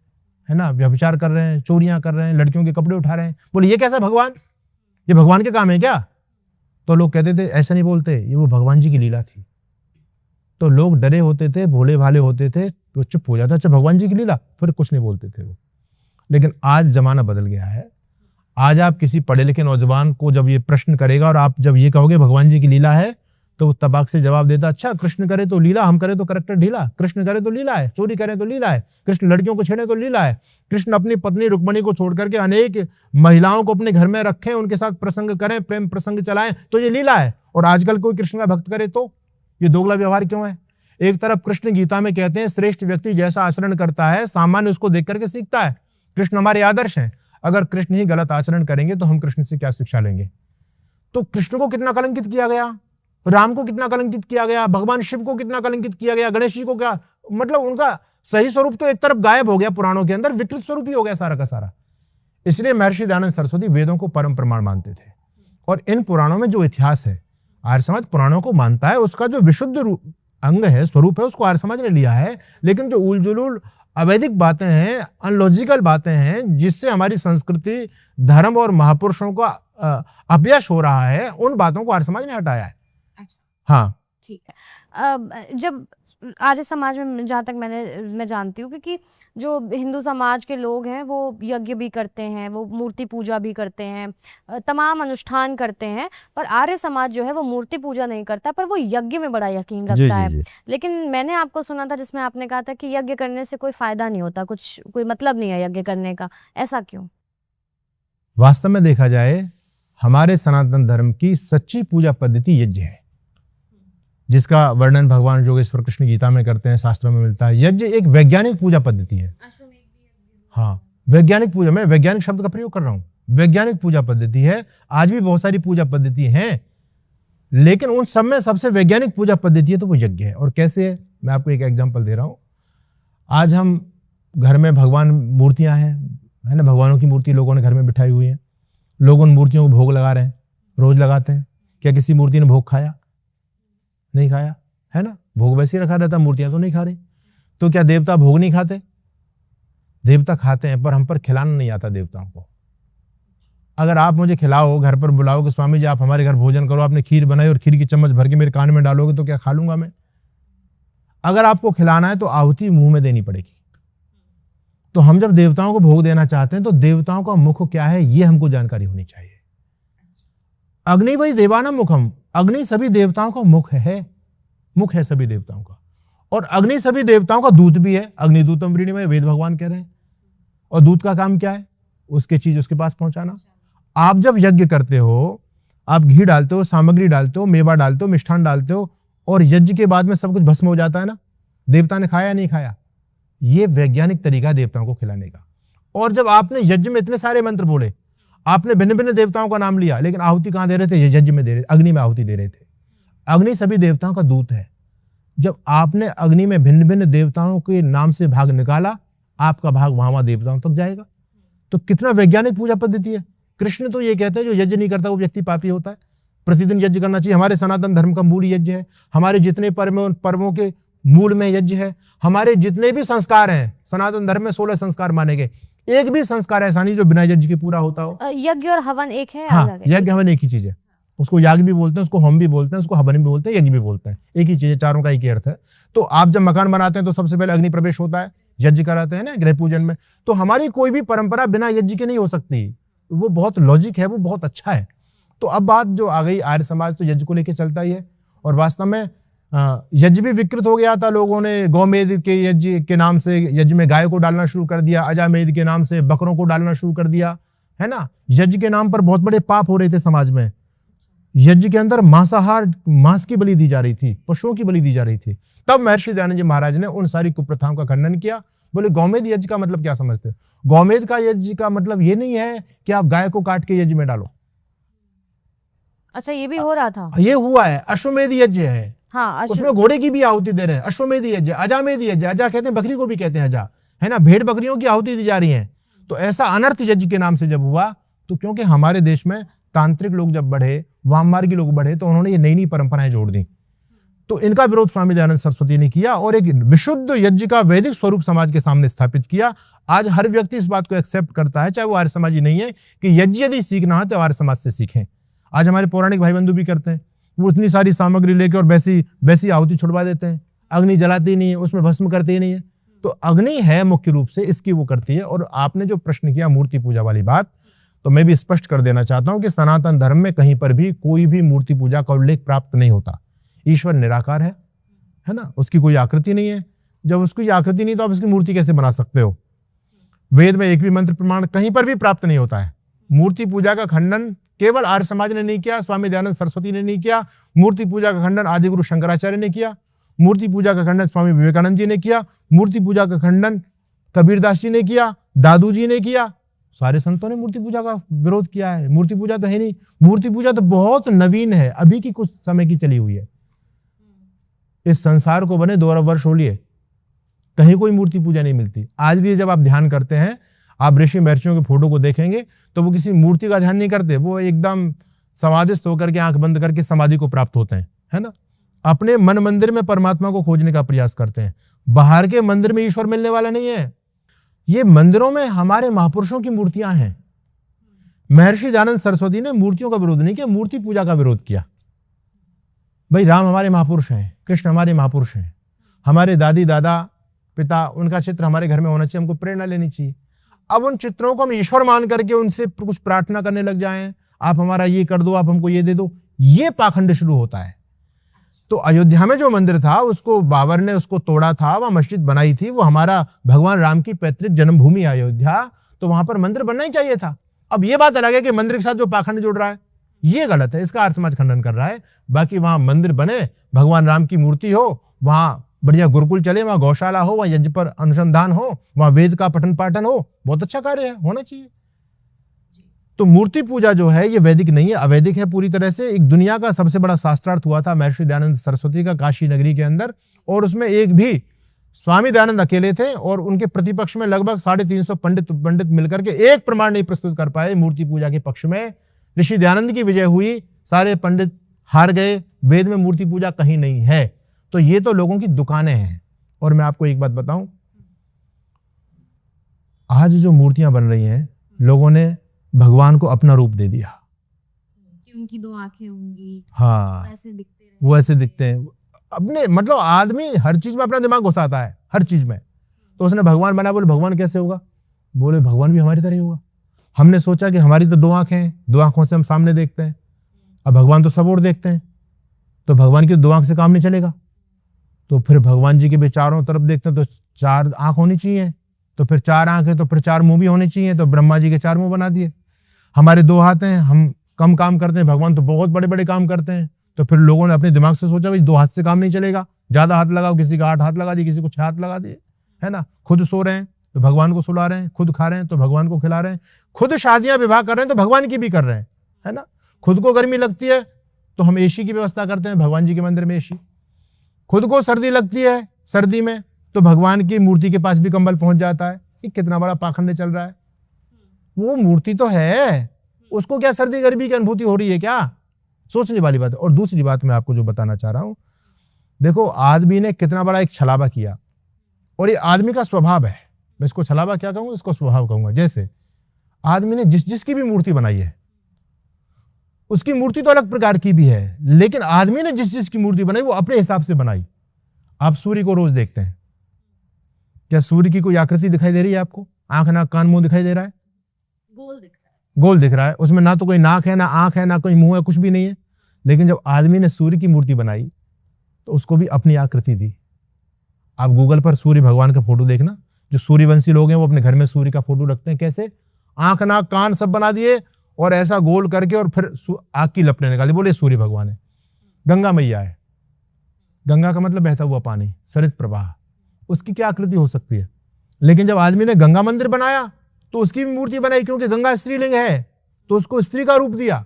है ना, व्यभिचार कर रहे हैं, चोरियां कर रहे हैं, लड़कियों के कपड़े उठा रहे हैं। बोले ये कैसा भगवान, ये भगवान के काम है क्या? तो लोग कहते थे ऐसा नहीं बोलते, ये वो भगवान जी की लीला थी। तो लोग डरे होते थे, भोले भाले होते थे, तो चुप हो जाता, अच्छा भगवान जी की लीला, फिर कुछ नहीं बोलते थे वो। लेकिन आज जमाना बदल गया है। आज आप किसी पढ़े लिखे नौजवान को जब ये प्रश्न करेगा और आप जब ये कहोगे भगवान जी की लीला है, तो वो तबाक से जवाब देता, अच्छा कृष्ण करे तो लीला, हम करे तो करेक्टर ढीला, कृष्ण करे तो लीला है, चोरी करे तो लीला है, कृष्ण लड़कियों को छेड़े तो लीला है, कृष्ण अपनी पत्नी रुक्मणी को छोड़ करके अनेक महिलाओं को अपने घर में रखें, उनके साथ प्रसंग करें, प्रेम प्रसंग चलाएं, तो ये लीला है। और आजकल कोई कृष्ण का भक्त करे तो ये दोगला व्यवहार क्यों है? एक तरफ कृष्ण गीता में कहते हैं श्रेष्ठ व्यक्ति जैसा आचरण करता है, सामान्य उसको देख करके सीखता है। कृष्ण हमारे आदर्श हैं। अगर कृष्ण ही गलत आचरण करेंगे तो हम कृष्ण से क्या शिक्षा लेंगे? तो कृष्ण को कितना कलंकित किया गया, राम को कितना कलंकित किया गया, भगवान शिव को कितना कलंकित किया गया, गणेश जी को क्या, मतलब उनका सही स्वरूप तो एक तरफ गायब हो गया, पुराणों के अंदर विकृत स्वरूप ही हो गया सारा का सारा। इसलिए महर्षि दयानंद सरस्वती वेदों को परम प्रमाण मानते थे। और इन पुराणों में जो इतिहास है, आर्य समाज पुराणों को मानता है, उसका जो विशुद्ध अंग है, स्वरूप है, उसको आर्य समाज ने लिया है। लेकिन जो उल जुलूल अवैधिक बातें हैं, अनलॉजिकल बातें हैं, जिससे हमारी संस्कृति, धर्म और महापुरुषों का अपयश हो रहा है, उन बातों को आर्य समाज ने हटाया है। अच्छा। हाँ ठीक है। जब आर्य समाज में, जहाँ तक मैं जानती हूँ, क्योंकि जो हिंदू समाज के लोग हैं वो यज्ञ भी करते हैं, वो मूर्ति पूजा भी करते हैं, तमाम अनुष्ठान करते हैं, पर आर्य समाज जो है वो मूर्ति पूजा नहीं करता, पर वो यज्ञ में बड़ा यकीन रखता है। लेकिन मैंने आपको सुना था जिसमें आपने कहा था कि यज्ञ करने से कोई फायदा नहीं होता, कोई मतलब नहीं है यज्ञ करने का, ऐसा क्यों? वास्तव में देखा जाए, हमारे सनातन धर्म की सच्ची पूजा पद्धति यज्ञ है, जिसका वर्णन भगवान योगेश्वर कृष्ण गीता में करते हैं, शास्त्रों में मिलता है। यज्ञ एक वैज्ञानिक पूजा पद्धति है। हाँ, वैज्ञानिक पूजा, मैं वैज्ञानिक शब्द का प्रयोग कर रहा हूं, वैज्ञानिक पूजा पद्धति है। आज भी बहुत सारी पूजा पद्धति हैं, लेकिन उन सब में सबसे वैज्ञानिक पूजा पद्धति है तो वो यज्ञ है। और कैसे है, मैं आपको एक एग्जांपल दे रहा हूं। आज हम घर में भगवान मूर्तियां हैं, है ना, भगवानों की मूर्ति लोगों ने घर में बिठाई हुई है, लोग उन मूर्तियों को भोग लगा रहे हैं, रोज लगाते हैं। क्या किसी मूर्ति ने भोग खाया? नहीं खाया, है ना, भोग वैसे ही रखा रहता, मूर्तियां तो नहीं खा रही। तो क्या देवता भोग नहीं खाते? देवता खाते हैं, पर हम पर खिलाना नहीं आता देवताओं को। अगर आप मुझे खिलाओ, घर पर बुलाओ कि स्वामी जी आप हमारे घर भोजन करो, आपने खीर बनाई और खीर की चम्मच भर के मेरे कान में डालोगे तो क्या खा लूंगा मैं? अगर आपको खिलाना है तो आहुति मुंह में देनी पड़ेगी। तो हम जब देवताओं को भोग देना चाहते हैं तो देवताओं का मुख क्या है ये हमको जानकारी होनी चाहिए। अग्नि वही देवाना मुखम, अग्नि सभी देवताओं का मुख है सभी देवताओं का। और अग्नि सभी देवताओं का दूत भी है, अग्निदूतम वृणीमय, वेद भगवान कह रहे हैं। और दूत का काम क्या है? उसके चीज उसके पास पहुंचाना। आप जब यज्ञ करते हो, आप घी डालते हो, सामग्री डालते हो, मेवा डालते हो, मिष्ठान डालते हो, और यज्ञ के बाद में सब कुछ भस्म हो जाता है ना, देवता ने खाया नहीं खाया। ये वैज्ञानिक तरीका देवताओं को खिलाने का। और जब आपने यज्ञ में इतने सारे मंत्र बोले, आपने भिन्न भिन्न देवताओं का नाम लिया, लेकिन आहुति कहां दे रहे थे? यज्ञ में दे रहे, अग्नि में आहुति दे रहे थे। अग्नि सभी देवताओं का दूत है। जब आपने अग्नि में भिन्न भिन्न देवताओं के नाम से भाग निकाला, आपका भाग वहां देवताओं तक जाएगा। तो कितना वैज्ञानिक पूजा पद्धति है। कृष्ण तो ये कहते हैं जो यज्ञ नहीं करता वो व्यक्ति पापी होता है। प्रतिदिन यज्ञ करना चाहिए। हमारे सनातन धर्म का मूल यज्ञ है। हमारे जितने पर्वों के मूल में यज्ञ है। हमारे जितने भी संस्कार हैं, सनातन धर्म में 16 संस्कार माने गए, एक भी संस्कार ऐसा नहीं जो बिना यज्ञ के पूरा होता हो। यज्ञ और हवन एक है? हाँ, यज्ञ हवन एक ही चीज है। उसको याग भी बोलते हैं, उसको होम भी बोलते हैं, उसको हवन भी बोलते हैं, यज्ञ भी बोलते हैं। एक ही चीज है, चारों का एक ही अर्थ है। तो आप जब मकान बनाते हैं तो सबसे पहले अग्नि प्रवेश होता है, यज्ञ कराते हैं ना गृह पूजन में। तो हमारी कोई भी परंपरा बिना यज्ञ के नहीं हो सकती। वो बहुत लॉजिक है, वो बहुत अच्छा है। तो अब बात जो आ गई, आर्य समाज तो यज्ञ को लेकर चलता ही है। और वास्तव में यज्ञ भी विकृत हो गया था। लोगों ने गौमेध के यज्ञ के नाम से यज्ञ में गाय को डालना शुरू कर दिया, अजामेध के नाम से बकरों को डालना शुरू कर दिया, है ना। यज्ञ के नाम पर बहुत बड़े पाप हो रहे थे समाज में। यज्ञ के अंदर मांसाहार, मांस की बलि दी जा रही थी, पशुओं की बलि दी जा रही थी। तब महर्षि दयानंद जी महाराज ने उन सारी कुप्रथाओं का खंडन किया। बोले गौमेध यज्ञ का मतलब क्या समझते हो? गौमेध का यज्ञ का मतलब ये नहीं है कि आप गाय को काट के यज्ञ में डालो। अच्छा, ये भी हो रहा था? ये हुआ है, अश्वमेध यज्ञ है। हाँ, उसमें घोड़े की भी आहुति दे रहे हैं। अश्वमेध यज्ञ, अजामेध यज्ञ, अजा कहते हैं बकरी को भी कहते हैं अजा, है ना, भेड़ बकरियों की आहुति दी जा रही है। तो ऐसा अनर्थ यज्ञ के नाम से जब हुआ, तो क्योंकि हमारे देश में तांत्रिक लोग जब बढ़े, वाममार्गी लोग बढ़े, तो उन्होंने ये नई नई परंपराएं जोड़ दी। तो इनका विरोध स्वामी दयानंद सरस्वती ने किया और एक विशुद्ध यज्ञ का वैदिक स्वरूप समाज के सामने स्थापित किया। आज हर व्यक्ति इस बात को एक्सेप्ट करता है, चाहे वो आर्य समाजी नहीं है, कि यज्ञ यदि सीखना है तो आर्य समाज से सीखें। आज हमारे पौराणिक भाई बंधु भी करते हैं। वो इतनी सारी सामग्री लेकर और वैसी आहुति छुड़वा देते हैं। अग्नि जलाती नहीं है, उसमें भस्म करते ही नहीं है। तो अग्नि है मुख्य रूप से, इसकी वो करती है। और आपने जो प्रश्न किया मूर्ति पूजा वाली बात, तो मैं भी स्पष्ट कर देना चाहता हूं कि सनातन धर्म में कहीं पर भी कोई भी मूर्ति पूजा का उल्लेख प्राप्त नहीं होता। ईश्वर निराकार है ना, उसकी कोई आकृति नहीं है। जब उसकी आकृति नहीं तो आप उसकी मूर्ति कैसे बना सकते हो? वेद में एक भी मंत्र प्रमाण कहीं पर भी प्राप्त नहीं होता है। मूर्ति पूजा का खंडन केवल आर्य समाज ने नहीं किया, स्वामी दयानंद सरस्वती ने नहीं किया। मूर्ति पूजा का खंडन आदि गुरु शंकराचार्य ने किया। मूर्ति पूजा का खंडन स्वामी विवेकानंद जी ने किया। मूर्ति पूजा का खंडन कबीरदास जी ने किया, दादू जी ने किया। सारे संतों ने मूर्ति पूजा का विरोध किया है। मूर्ति पूजा तो है नहीं, मूर्ति पूजा तो बहुत नवीन है, अभी की कुछ समय की चली हुई है। इस संसार को बने 2 अरब वर्ष हो लिए, कहीं कोई मूर्ति पूजा नहीं मिलती। आज भी जब आप ध्यान करते हैं, आप ऋषि महर्षियों के फोटो को देखेंगे तो वो किसी मूर्ति का ध्यान नहीं करते, वो एकदम समाधिस्थ होकर के आंख बंद करके समाधि को प्राप्त होते हैं, है ना। अपने मन मंदिर में परमात्मा को खोजने का प्रयास करते हैं। बाहर के मंदिर में ईश्वर मिलने वाला नहीं है। ये मंदिरों में हमारे महापुरुषों की मूर्तियां हैं। महर्षि दयानंद सरस्वती ने मूर्तियों का विरोध नहीं किया, मूर्ति पूजा का विरोध किया। भाई राम हमारे महापुरुष हैं, कृष्ण हमारे महापुरुष हैं, हमारे दादी दादा पिता, उनका चित्र हमारे घर में होना चाहिए, हमको प्रेरणा लेनी चाहिए। अब उन चित्रों को हम ईश्वर मान करके उनसे कुछ प्रार्थना करने लग जाएं, आप हमारा ये कर दो, आप हमको ये दे दो, ये पाखंड शुरू होता है। तो अयोध्या में जो मंदिर था उसको बाबर ने उसको तोड़ा था, वह मस्जिद बनाई थी, वो हमारा भगवान राम की पैतृक जन्मभूमि अयोध्या, तो वहां पर मंदिर बनना ही चाहिए था। अब ये बात अलग है कि मंदिर के साथ जो पाखंड जुड़ रहा है ये गलत है, इसका आर्य समाज खंडन कर रहा है। बाकी वहां मंदिर बने, भगवान राम की मूर्ति हो, वहां बढ़िया गुरुकुल चले, वहां गौशाला हो, वहां यज्ञ पर अनुसंधान हो, वहां वेद का पठन पाठन हो, बहुत अच्छा कार्य है, होना चाहिए। तो मूर्ति पूजा जो है ये वैदिक नहीं है, अवैदिक है पूरी तरह से। एक दुनिया का सबसे बड़ा शास्त्रार्थ हुआ था महर्षि दयानंद सरस्वती का काशी नगरी के अंदर, और उसमें एक भी स्वामी दयानंद अकेले थे और उनके प्रतिपक्ष में लगभग 350 पंडित मिलकर के एक प्रमाण नहीं प्रस्तुत कर पाए मूर्ति पूजा के पक्ष में। ऋषि दयानंद की विजय हुई, सारे पंडित हार गए, वेद में मूर्ति पूजा कहीं नहीं है। तो ये तो लोगों की दुकानें हैं। और मैं आपको एक बात बताऊं, आज जो मूर्तियां बन रही हैं, लोगों ने भगवान को अपना रूप दे दिया कि उनकी 2 आंखें होंगी, हाँ ऐसे दिखते हैं, वो ऐसे दिखते हैं अपने, मतलब आदमी हर चीज में अपना दिमाग घुसाता है, हर चीज में। तो उसने भगवान बना, बोले भगवान कैसे होगा? बोले भगवान भी हमारी तरह ही होगा। हमने सोचा कि हमारी तो 2 आंखें हैं, 2 आंखों से हम सामने देखते हैं, अब भगवान तो सब और देखते हैं, तो भगवान की 2 आंख से काम नहीं चलेगा। तो फिर भगवान जी के भी चारों तरफ देखते हैं, तो 4 आंख होनी चाहिए, तो फिर 4 आंखें, तो फिर 4 मुंह भी होने चाहिए, तो ब्रह्मा जी के 4 मुंह बना दिए। हमारे 2 हाथ हैं, हम कम काम करते हैं, भगवान तो बहुत बड़े बड़े काम करते हैं। तो फिर लोगों ने अपने दिमाग से सोचा भाई 2 हाथ से काम नहीं चलेगा, ज्यादा हाथ लगाओ, किसी का 8 हाथ लगा दिए, किसी को 6 हाथ लगा दिए, है ना। खुद सो रहे हैं तो भगवान को सुला रहे हैं, खुद खा रहे हैं तो भगवान को खिला रहे हैं, खुद शादियां विवाह कर रहे हैं तो भगवान की भी कर रहे हैं, है ना। खुद को गर्मी लगती है तो हम एसी की व्यवस्था करते हैं, भगवान जी के मंदिर में एसी। खुद को सर्दी लगती है सर्दी में तो भगवान की मूर्ति के पास भी कंबल पहुंच जाता है। ये कितना बड़ा पाखंड चल रहा है। वो मूर्ति तो है, उसको क्या सर्दी गर्मी की अनुभूति हो रही है क्या? सोचने वाली बात है। और दूसरी बात मैं आपको जो बताना चाह रहा हूं, देखो आदमी ने कितना बड़ा एक छलावा किया, और ये आदमी का स्वभाव है। मैं इसको छलावा क्या कहूंगा, इसको स्वभाव कहूंगा। जैसे आदमी ने जिसकी भी मूर्ति बनाई है, उसकी मूर्ति तो अलग प्रकार की भी है, लेकिन आदमी ने जिसकी मूर्ति बनाई वो अपने हिसाब से बनाई। आप सूर्य को रोज देखते हैं, क्या सूर्य की कोई आकृति दिखाई दे रही है आपको? आंख नाक कान मुंह दिखाई दे रहा है? गोल दिख रहा है, गोल दिख रहा है, उसमें ना तो कोई नाक है, ना आंख है, ना कोई मुंह है, कुछ भी नहीं है। लेकिन जब आदमी ने सूर्य की मूर्ति बनाई तो उसको भी अपनी आकृति दी। आप गूगल पर सूर्य भगवान का फोटो देखना, जो सूर्यवंशी लोग हैं वो अपने घर में सूर्य का फोटो रखते हैं। कैसे? आंख नाक कान सब बना दिए और ऐसा गोल करके, और फिर आग की लपटें निकाली, बोले सूर्य भगवान है। गंगा मैया है, गंगा का मतलब बहता हुआ पानी, सरित प्रवाह, उसकी क्या आकृति हो सकती है? लेकिन जब आदमी ने गंगा मंदिर बनाया तो उसकी भी मूर्ति बनाई, क्योंकि गंगा स्त्रीलिंग है तो उसको स्त्री का रूप दिया।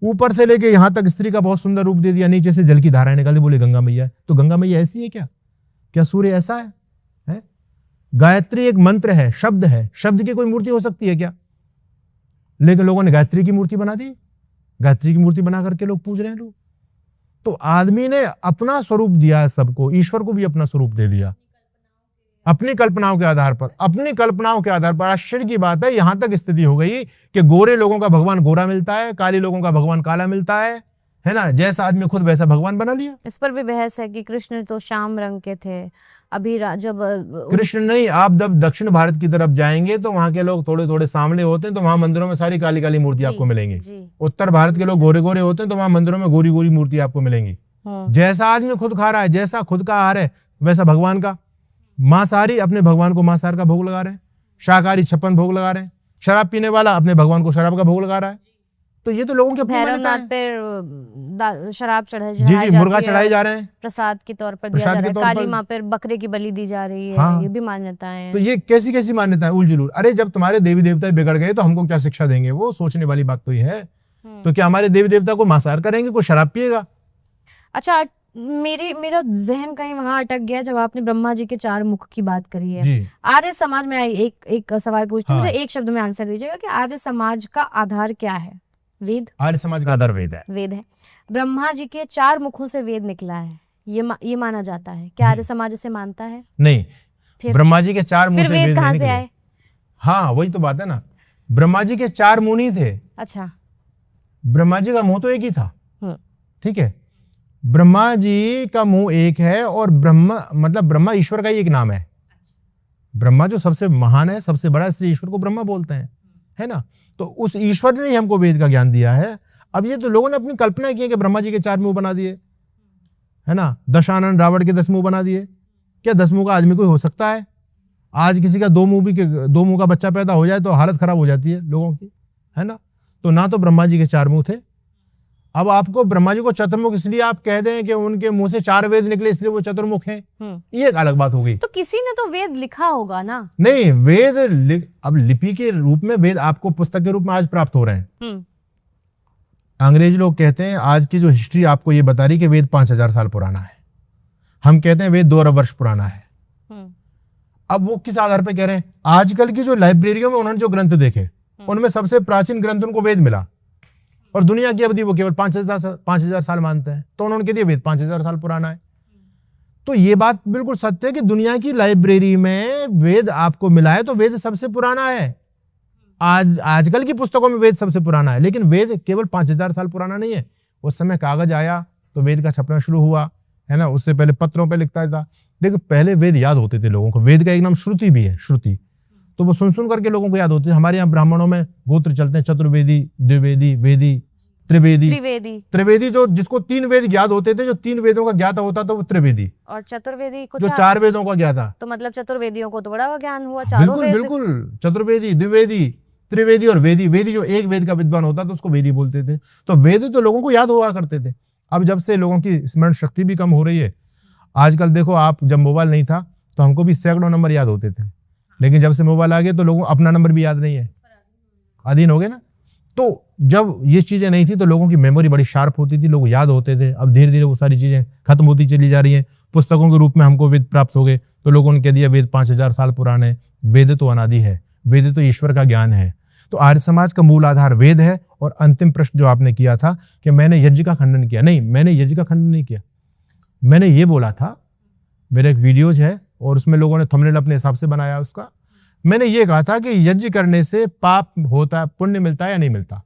ऊपर से लेके यहां तक स्त्री का बहुत सुंदर रूप दे दिया, नीचे से जल की धाराएं निकाली, बोले गंगा मैया है। तो गंगा मैया ऐसी है क्या? क्या सूर्य ऐसा है? गायत्री एक मंत्र है, शब्द है, शब्द की कोई मूर्ति हो सकती है क्या? लेकिन लोगों ने गायत्री की मूर्ति बना दी, गायत्री की मूर्ति बना करके लोग पूज रहे हैं लोग। तो आदमी ने अपना स्वरूप दिया है सबको, ईश्वर को भी अपना स्वरूप दे दिया अपनी कल्पनाओं के आधार पर, अपनी कल्पनाओं के आधार पर। आश्चर्य की बात है, यहां तक स्थिति हो गई कि गोरे लोगों का भगवान गोरा मिलता है, काले लोगों का भगवान काला मिलता है ना। जैसा आदमी खुद वैसा भगवान बना लिया। इस पर भी बहस है कि कृष्ण तो श्याम रंग के थे। अभी जब कृष्ण नहीं, आप जब दक्षिण भारत की तरफ जाएंगे तो वहां के लोग थोड़े थोड़े सांवले होते हैं, तो वहां मंदिरों में सारी काली काली मूर्ति आपको मिलेंगी। उत्तर भारत के लोग गोरे गोरे होते हैं, तो वहां मंदिरों में गोरी गोरी मूर्ति आपको मिलेंगी। जैसा आदमी खुद खा रहा है, जैसा खुद का आहार है, वैसा भगवान का। मांसाहारी अपने भगवान को मांसाहार का भोग लगा रहे हैं, शाकाहारी 56 भोग लगा रहे हैं, शराब पीने वाला अपने भगवान को शराब का भोग लगा रहा है। तो ये तो लोगों के भैरवनाथ पे शराब चढ़ाई जी मुर्गा चढ़ाए जा रहे हैं, प्रसाद के तौर पर दिया जा रहा है। काली माँ पर बकरे की बलि दी जा रही है। हाँ। ये भी मान्यताएं हैं। तो ये कैसी कैसी मान्यताएं उलझुल। अरे जब तुम्हारे देवी देवता बिगड़ गए तो हमको क्या शिक्षा देंगे? वो सोचने वाली बात तो ये है। तो क्या हमारे देवी देवता को मांसाहार करेंगे, कोई शराब पिएगा? अच्छा, मेरा जहन कहीं वहां अटक गया जब आपने ब्रह्मा जी के 4 मुख की बात करी है। आर्य समाज में एक सवाल पूछती हूँ, मुझे एक शब्द में आंसर दीजिएगा कि आर्य समाज का आधार क्या है? वेद। आर्य समाज का आधार वेद है। वेद है। ब्रह्मा जी के 4 मुखों से वेद निकला है, ये माना जाता है। क्या आर्य समाज इसे मानता है? नहीं, ब्रह्मा जी के 4 मुंह से वेद कहाँ से आए? हाँ वही तो बात है ना, ब्रह्मा जी के 4 मुंह नहीं थे। अच्छा, ब्रह्मा जी का मुंह तो एक ही था, ठीक है। ब्रह्मा जी का मुंह एक है, और ब्रह्मा मतलब ब्रह्मा ईश्वर का ही एक नाम है। ब्रह्मा जो सबसे महान है, सबसे बड़ा, इसलिए ईश्वर को ब्रह्मा बोलते हैं, है ना। तो उस ईश्वर ने ही हमको वेद का ज्ञान दिया है। अब ये तो लोगों ने अपनी कल्पना की है कि ब्रह्मा जी के 4 मुंह बना दिए, है ना। दशानन रावण के 10 मुंह बना दिए। क्या 10 मुंह का आदमी कोई हो सकता है? आज किसी का 2 मुंह का बच्चा पैदा हो जाए तो हालत खराब हो जाती है लोगों की, है ना। तो ना तो ब्रह्मा जी के 4 मुंह थे, अब आपको ब्रह्मा जी को चतुर्मुख इसलिए आप कह दें कि उनके मुंह से 4 वेद निकले इसलिए वो चतुर्मुख हैं, ये एक अलग बात हो गई। तो किसी ने तो वेद लिखा होगा ना? नहीं, अब लिपि के रूप में वेद आपको पुस्तक के रूप में आज प्राप्त हो रहे हैं। अंग्रेज लोग कहते हैं, आज की जो हिस्ट्री आपको ये बता रही कि वेद 5000 साल पुराना है, हम कहते हैं वेद 2 अरब वर्ष पुराना है। अब वो किस आधार पर कह रहे हैं? आजकल की जो लाइब्रेरियों में उन्होंने जो ग्रंथ देखे उनमें सबसे प्राचीन ग्रंथ उनको वेद मिला, और दुनिया की अवधि वो केवल 5000 साल मानते हैं, तो उन्होंने कह दिया वेद 5000 साल पुराना है। तो ये बात बिल्कुल सत्य है कि दुनिया की लाइब्रेरी में वेद आपको मिला है तो वेद सबसे पुराना है। आजकल की पुस्तकों में वेद सबसे पुराना है, लेकिन वेद केवल 5000 साल पुराना नहीं है। उस समय कागज आया तो वेद का छपना शुरू हुआ, है ना। उससे पहले पत्रों पे लिखता था। देखो पहले वेद याद होते थे लोगों को। वेद का एक नाम श्रुति भी है, श्रुति, तो वो सुन सुन करके लोगों को याद होती है। हमारे यहाँ ब्राह्मणों में गोत्र चलते हैं, चतुर्वेदी, द्विवेदी, वेदी, त्रिवेदी। त्रिवेदी जो जिसको 3 वेद याद होते थे, जो 3 वेदों का ज्ञाता होता था वो त्रिवेदी। और चतुर्वेदी को जो 4 वेदों का ज्ञाता। तो मतलब चतुर्वेदियों को तो बड़ा ज्ञान हुआ, चारों वेद। बिल्कुल, चतुर्वेदी, द्विवेदी, त्रिवेदी और वेदी। वेदी जो एक वेद का विद्वान होता था उसको वेदी बोलते थे। तो वेद तो लोगों को याद हुआ करते थे। अब जब से लोगों की स्मरण शक्ति भी कम हो रही है, आजकल देखो आप, जब मोबाइल नहीं था तो हमको भी सैकड़ों नंबर याद होते थे, लेकिन जब से मोबाइल आ गए तो लोगों को अपना नंबर भी याद नहीं है, अधीन हो गए ना। तो जब ये चीजें नहीं थी तो लोगों की मेमोरी बड़ी शार्प होती थी, लोग याद होते थे। अब धीरे धीरे वो सारी चीजें खत्म होती चली जा रही हैं। पुस्तकों के रूप में हमको वेद प्राप्त हो गए तो लोगों ने कह दिया वेद 5000 साल पुराने। वेद तो अनादि है, वेद तो ईश्वर का ज्ञान है। तो आर्य समाज का मूल आधार वेद है। और अंतिम प्रश्न जो आपने किया था कि मैंने यज्ञ का खंडन किया, नहीं, मैंने यज्ञ का खंडन नहीं किया। मैंने ये बोला था, मेरा एक वीडियोज है और उसमें लोगों ने थंबनेल अपने हिसाब से बनाया उसका। मैंने ये कहा था कि यज्ञ करने से पाप होता है, पुण्य मिलता है या नहीं मिलता।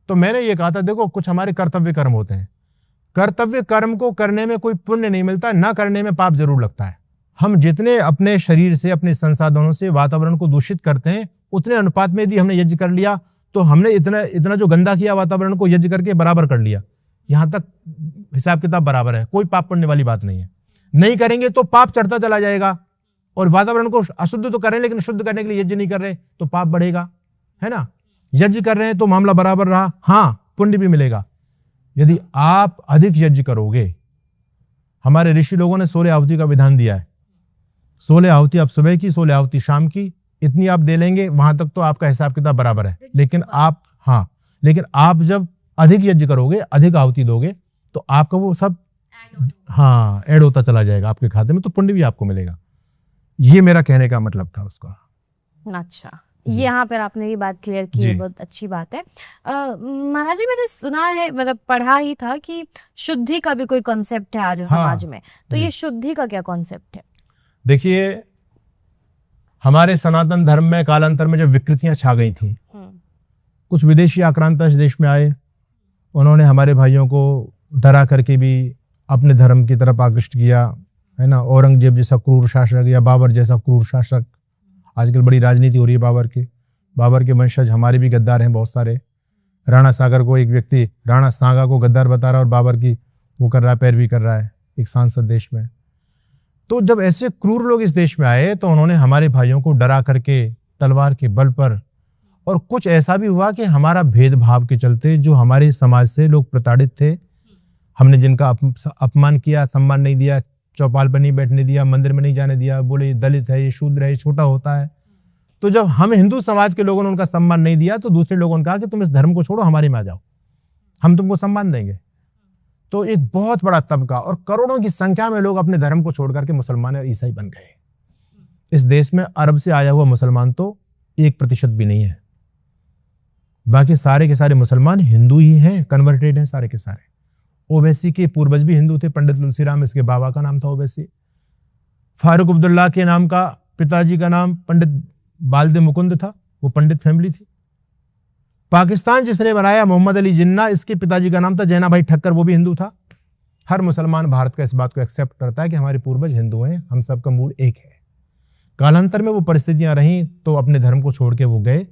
तो मैंने ये कहा था देखो कुछ हमारे कर्तव्य कर्म होते हैं, कर्तव्य कर्म को करने में कोई पुण्य नहीं मिलता, ना करने में पाप जरूर लगता है। हम जितने अपने शरीर से, अपने संसाधनों से वातावरण को दूषित करते हैं, उतने अनुपात में यदि हमने यज्ञ कर लिया तो हमने इतना जो गंदा किया वातावरण को यज्ञ करके बराबर कर लिया। यहां तक हिसाब किताब बराबर है, कोई पाप पुण्य वाली बात नहीं है। नहीं करेंगे तो पाप चढ़ता चला जाएगा। और वातावरण को अशुद्ध तो कर रहे हैं, लेकिन शुद्ध करने के लिए यज्ञ नहीं कर रहे तो पाप बढ़ेगा, है ना। यज्ञ कर रहे हैं तो मामला बराबर रहा, हाँ पुण्य भी मिलेगा। यदि आप अधिक यज्ञ करोगे, हमारे ऋषि लोगों ने 16 आहुति का विधान दिया है। 16 आहुति आप सुबह की, 16 आहुति शाम की, इतनी आप दे लेंगे, वहां तक तो आपका हिसाब किताब बराबर है। लेकिन आप जब अधिक यज्ञ करोगे, अधिक आहुति दोगे, तो आपका वो सब ऐड होता चला जाएगा आपके खाते में, तो पुण्य भी आपको मिलेगा। ये मेरा कहने का मतलब था उसका। अच्छा, यहाँ पर आपने ये बात क्लियर की है, बहुत अच्छी बात है। महाराज जी, मैंने सुना है, मतलब पढ़ा ही था कि शुद्धि का भी कोई कॉन्सेप्ट है आर्य समाज में। तो ये शुद्धि का क्या कॉन्सेप्ट है? देखिए, हमारे सनातन धर्म में कालांतर में जब विकृतियां छा गई थी, कुछ विदेशी आक्रांत इस देश में आए, उन्होंने हमारे भाइयों को डरा करके भी अपने धर्म की तरफ आकृष्ट किया, है ना। औरंगजेब जैसा क्रूर शासक या बाबर जैसा क्रूर शासक, आजकल बड़ी राजनीति हो रही है बाबर के वंशज हमारे भी गद्दार हैं बहुत सारे। राणा सागर को एक व्यक्ति राणा सांगा को गद्दार बता रहा है और बाबर की वो कर रहा है, पैरवी कर रहा है एक सांसद देश में। तो जब ऐसे क्रूर लोग इस देश में आए तो उन्होंने हमारे भाइयों को डरा करके तलवार के बल पर, और कुछ ऐसा भी हुआ कि हमारा भेदभाव के चलते जो हमारे समाज से लोग प्रताड़ित थे, हमने जिनका अपमान किया, सम्मान नहीं दिया, चौपाल पर नहीं बैठने दिया, मंदिर में नहीं जाने दिया, बोले ये दलित है, ये शूद्र है, ये छोटा होता है। तो जब हम हिंदू समाज के लोगों ने उनका सम्मान नहीं दिया तो दूसरे लोगों ने कहा कि तुम इस धर्म को छोड़ो, हमारे में आ जाओ, हम तुमको सम्मान देंगे। तो एक बहुत बड़ा तबका और करोड़ों की संख्या में लोग अपने धर्म को छोड़ करके मुसलमान और ईसाई बन गए। इस देश में अरब से आया हुआ मुसलमान तो 1% भी नहीं है, बाकी सारे के सारे मुसलमान हिंदू ही हैं, कन्वर्टेड हैं सारे के सारे। ओवैसी के पूर्वज भी हिंदू थे, पंडित तुलसीराम, इसके बाबा का नाम था ओवैसी। फारूक अब्दुल्ला के नाम का पिताजी का नाम पंडित बालदे मुकुंद था, वो पंडित फैमिली थी। पाकिस्तान जिसने बनाया मोहम्मद अली जिन्ना, इसके पिताजी का नाम था जैना भाई ठक्कर, वो भी हिंदू था। हर मुसलमान भारत का इस बात को एक्सेप्ट करता है कि हमारे पूर्वज हिंदू हैं, हम सबका मूल एक है। कालांतर में वो परिस्थितियां रहीं तो अपने धर्म को छोड़ के वो गए।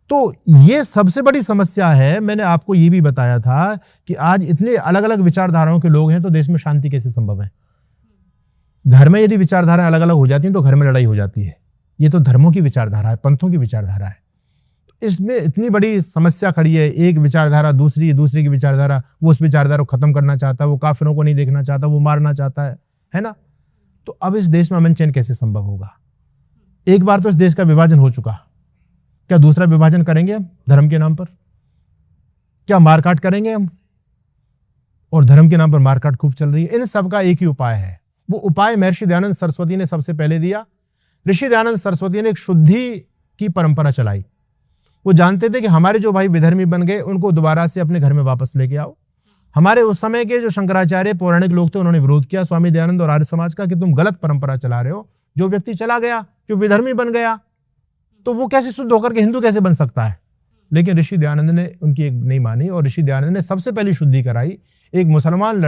तो ये सबसे बड़ी समस्या है। मैंने आपको ये भी बताया था कि आज इतने अलग अलग विचारधाराओं के लोग हैं तो देश में शांति कैसे संभव है। घर में यदि विचारधाराएं अलग अलग हो जाती हैं तो घर में लड़ाई हो जाती है। ये तो धर्मों की विचारधारा है, पंथों की विचारधारा है। इसमें इतनी बड़ी समस्या खड़ी है, एक विचारधारा दूसरी की विचारधारा, वो उस विचारधारा को खत्म करना चाहता है, वो काफिरों को नहीं देखना चाहता, वो मारना चाहता है ना। तो अब इस देश में अमन चैन कैसे संभव होगा? एक बार तो इस देश का विभाजन हो चुका, क्या दूसरा विभाजन करेंगे हम धर्म के नाम पर? क्या मारकाट करेंगे हम? और धर्म के नाम पर मारकाट खूब चल रही है। इन सब का एक ही उपाय है, वो उपाय महर्षि दयानंद सरस्वती ने सबसे पहले दिया। ऋषि दयानंद सरस्वती ने एक शुद्धि की परंपरा चलाई। वो जानते थे कि हमारे जो भाई विधर्मी बन गए उनको दोबारा से अपने घर में वापस लेके आओ। हमारे उस समय के जो शंकराचार्य पौराणिक लोग थे उन्होंने विरोध किया स्वामी दयानंद और आर्य समाज का कि तुम गलत परंपरा चला रहे हो। जो व्यक्ति चला गया, जो विधर्मी बन गया, तो वो कैसे शुद्ध होकर के हिंदू कैसे बन सकता है? लेकिन ऋषि दयानंद ने उनकी एक नहीं मानी और ऋषि दयानंद ने सबसे पहली शुद्धि कराई। एक मुसलमान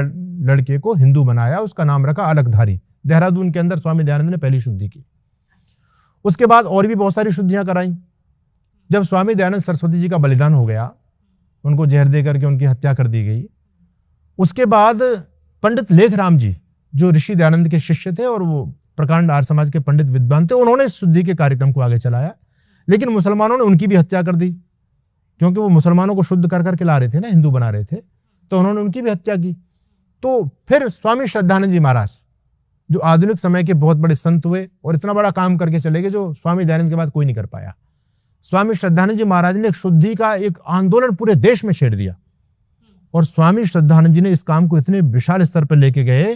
लड़के को हिंदू बनाया, उसका नाम रखा अलकधारी। देहरादून के अंदर स्वामी दयानंद ने पहली शुद्धि की। उसके बाद और भी बहुत सारी शुद्धियां कराई। जब स्वामी दयानंद सरस्वती जी का बलिदान हो गया, उनको जहर दे करके उनकी हत्या कर दी गई, उसके बाद पंडित लेखराम जी जो ऋषि दयानंद के शिष्य थे और वो प्रकांड आर्य समाज के पंडित विद्वान थे, उन्होंने शुद्धि के कार्यक्रम को आगे चलाया। लेकिन मुसलमानों ने उनकी भी हत्या कर दी, क्योंकि वो मुसलमानों को शुद्ध कर करके ला रहे थे ना, हिंदू बना रहे थे, तो उन्होंने उनकी भी हत्या की। तो फिर स्वामी श्रद्धानंद जी महाराज जो आधुनिक समय के बहुत बड़े संत हुए और इतना बड़ा काम करके चले गए जो स्वामी दयानंद के बाद कोई नहीं कर पाया। स्वामी श्रद्धानंद जी महाराज ने शुद्धि का एक आंदोलन पूरे देश में छेड़ दिया और स्वामी श्रद्धानंद जी ने इस काम को इतने विशाल स्तर पर लेके गए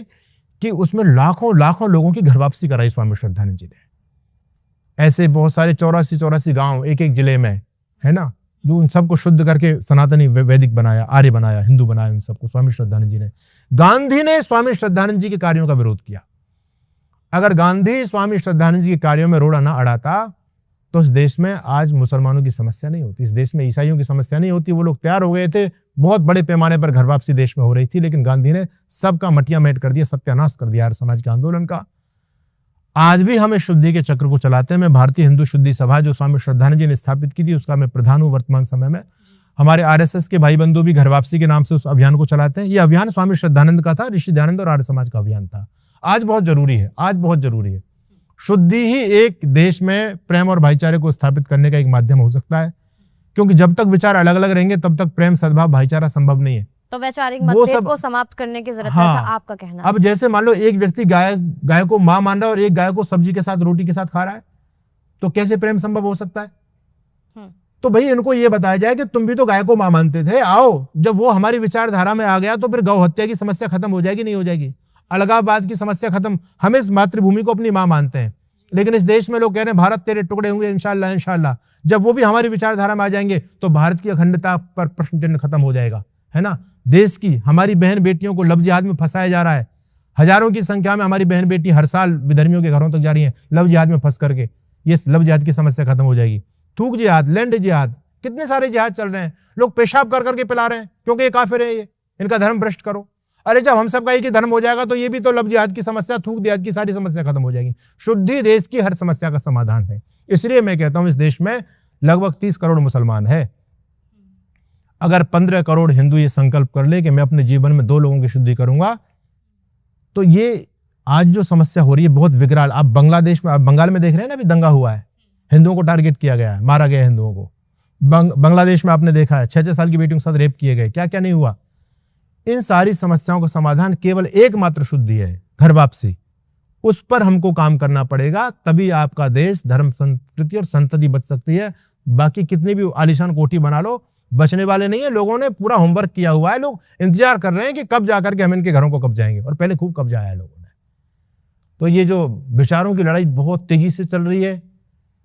कि उसमें लाखों लाखों लोगों की घर वापसी कराई स्वामी श्रद्धानंद जी ने। ऐसे बहुत सारे 84 गांव एक एक जिले में है ना, जो उन सबको शुद्ध करके सनातनी वैदिक बनाया, आर्य बनाया, हिंदू बनाया, उन सबको स्वामी श्रद्धानंद जी ने। गांधी ने स्वामी श्रद्धानंद जी के कार्यों का विरोध किया। अगर गांधी स्वामी श्रद्धानंद जी के कार्यों में रोड़ा ना अड़ाता तो इस देश में आज मुसलमानों की समस्या नहीं होती, इस देश में ईसाइयों की समस्या नहीं होती। वो लोग तैयार हो गए थे, बहुत बड़े पैमाने पर घर वापसी देश में हो रही थी, लेकिन गांधी ने सबका मटिया मेट कर दिया, सत्यानाश कर दिया आर्य समाज के आंदोलन का। आज भी हम इस शुद्धि के चक्र को चलाते हैं। मैं भारतीय हिंदू शुद्धि सभा जो स्वामी श्रद्धानंद जी ने स्थापित की थी उसका मैं प्रधान हूँ वर्तमान समय में। हमारे आरएसएस के भाई बंधु भी घर वापसी के नाम से उस अभियान को चलाते हैं। ये अभियान स्वामी श्रद्धानंद का था, ऋषि दयानंद और आर्य समाज का अभियान था। आज बहुत जरूरी है, आज बहुत जरूरी है। शुद्धि ही एक देश में प्रेम और भाईचारे को स्थापित करने का एक माध्यम हो सकता है, क्योंकि जब तक विचार अलग अलग रहेंगे तब तक प्रेम सद्भाव भाईचारा संभव नहीं है। तो वैचारिक मतभेद को समाप्त करने की जरूरत है, ऐसा आपका कहना है। अब जैसे मान लो एक व्यक्ति गाय को मां मान रहा है और एक गाय को सब्जी के साथ रोटी के साथ खा रहा है, तो कैसे प्रेम संभव हो सकता है? तो भाई इनको ये बताया जाए कि तुम भी तो गाय को मां मानते थे, आओ जब वो हमारी विचारधारा में आ गया तो फिर गौ हत्या की समस्या खत्म हो जाएगी, नहीं हो जाएगी? अलगाववाद की समस्या खत्म। हम इस मातृभूमि को अपनी मां मानते हैं, लेकिन इस देश में लोग कह रहे हैं भारत तेरे टुकड़े होंगे इंशाल्लाह इंशाल्लाह। जब वो भी हमारी विचारधारा में आ जाएंगे तो भारत की अखंडता पर प्रश्न चिन्ह खत्म हो जाएगा, है ना। देश की हमारी बहन बेटियों को लव जिहाद में फंसाया जा रहा है। हजारों की संख्या में हमारी बहन बेटी हर साल विधर्मियों के घरों तक जा रही हैं लव जिहाद में फंस करके। ये लव जिहाद की समस्या खत्म हो जाएगी। थूक जिहाद, लैंड जिहाद, कितने सारे जिहाद चल रहे हैं। लोग पेशाब कर करके पिला रहे हैं क्योंकि ये काफिर है, ये इनका धर्म भ्रष्ट करो। अरे जब हम सबका एक ही धर्म हो जाएगा तो ये भी तो लव जिहाद की समस्या, थूक जिहाद की सारी समस्या खत्म हो जाएगी। शुद्धि देश की हर समस्या का समाधान है। इसलिए मैं कहता हूं इस देश में लगभग 30 करोड़ मुसलमान है। अगर 15 करोड़ हिंदू ये संकल्प कर ले कि मैं अपने जीवन में 2 लोगों की शुद्धि करूंगा, तो ये आज जो समस्या हो रही है बहुत विकराल। आप बांग्लादेश में, आप बंगाल में देख रहे हैं ना, अभी दंगा हुआ है, हिंदुओं को टारगेट किया गया है, मारा गया हिंदुओं को। बांग्लादेश में आपने देखा है 6-6 साल की बेटियों के साथ रेप किए गए, क्या क्या नहीं हुआ। इन सारी समस्याओं का समाधान केवल एकमात्र शुद्धि है, घर वापसी। उस पर हमको काम करना पड़ेगा, तभी आपका देश, धर्म, संस्कृति और संतति बच सकती है। बाकी कितनी भी आलीशान कोठी बना लो, बचने वाले नहीं है। लोगों ने पूरा होमवर्क किया हुआ है, लोग इंतजार कर रहे हैं कि कब जाकर के हम इनके घरों को कब्जाएंगे, और पहले खूब कब्जा आया लोगों ने। तो ये जो विचारों की लड़ाई बहुत तेजी से चल रही है,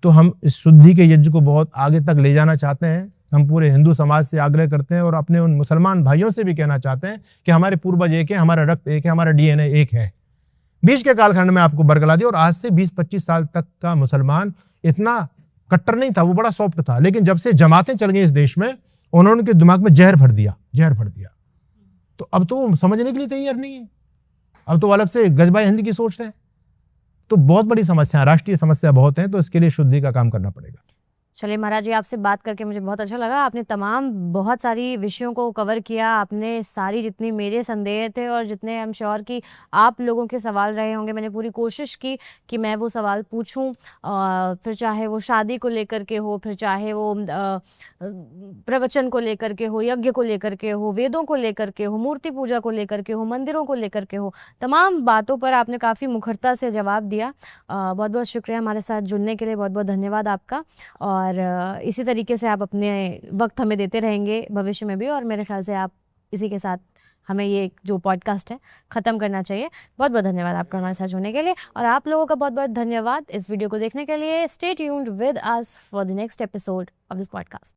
तो हम इस शुद्धि के यज्ञ को बहुत आगे तक ले जाना चाहते हैं। हम पूरे हिंदू समाज से आग्रह करते हैं और अपने उन मुसलमान भाइयों से भी कहना चाहते हैं कि हमारे पूर्वज एक है, हमारा रक्त एक है, हमारा डीएनए एक है। बीच के कालखंड में आपको बरगला दिया, और आज से 20-25 साल तक का मुसलमान इतना कट्टर नहीं था, वो बड़ा सॉफ्ट था। लेकिन जब से जमातें चल गई इस देश में, उन्होंने उनके दिमाग में जहर भर दिया। तो अब तो वो समझने के लिए तैयार नहीं है, अब तो अलग से गजबाई हिंदी की सोच रहे हैं। तो बहुत बड़ी समस्या, राष्ट्रीय समस्या बहुत है, तो इसके लिए शुद्धि का काम करना पड़ेगा। चलिए महाराज जी, आपसे बात करके मुझे बहुत अच्छा लगा। आपने तमाम बहुत सारी विषयों को कवर किया। आपने सारी जितनी मेरे संदेह थे और जितने आई एम श्योर कि आप लोगों के सवाल रहे होंगे, मैंने पूरी कोशिश की कि मैं वो सवाल पूछूं। फिर चाहे वो शादी को लेकर के हो, फिर चाहे वो प्रवचन को लेकर के हो, यज्ञ को लेकर के हो, वेदों को लेकर के हो, मूर्ति पूजा को लेकर के हो, मंदिरों को लेकर के हो, तमाम बातों पर आपने काफ़ी मुखरता से जवाब दिया। बहुत बहुत शुक्रिया हमारे साथ जुड़ने के लिए, बहुत बहुत धन्यवाद आपका। और इसी तरीके से आप अपने वक्त हमें देते रहेंगे भविष्य में भी, और मेरे ख्याल से आप इसी के साथ हमें ये जो पॉडकास्ट है ख़त्म करना चाहिए। बहुत बहुत धन्यवाद आपका हमारे साथ जुड़ने के लिए, और आप लोगों का बहुत बहुत धन्यवाद इस वीडियो को देखने के लिए। Stay tuned with us for the next episode of this podcast.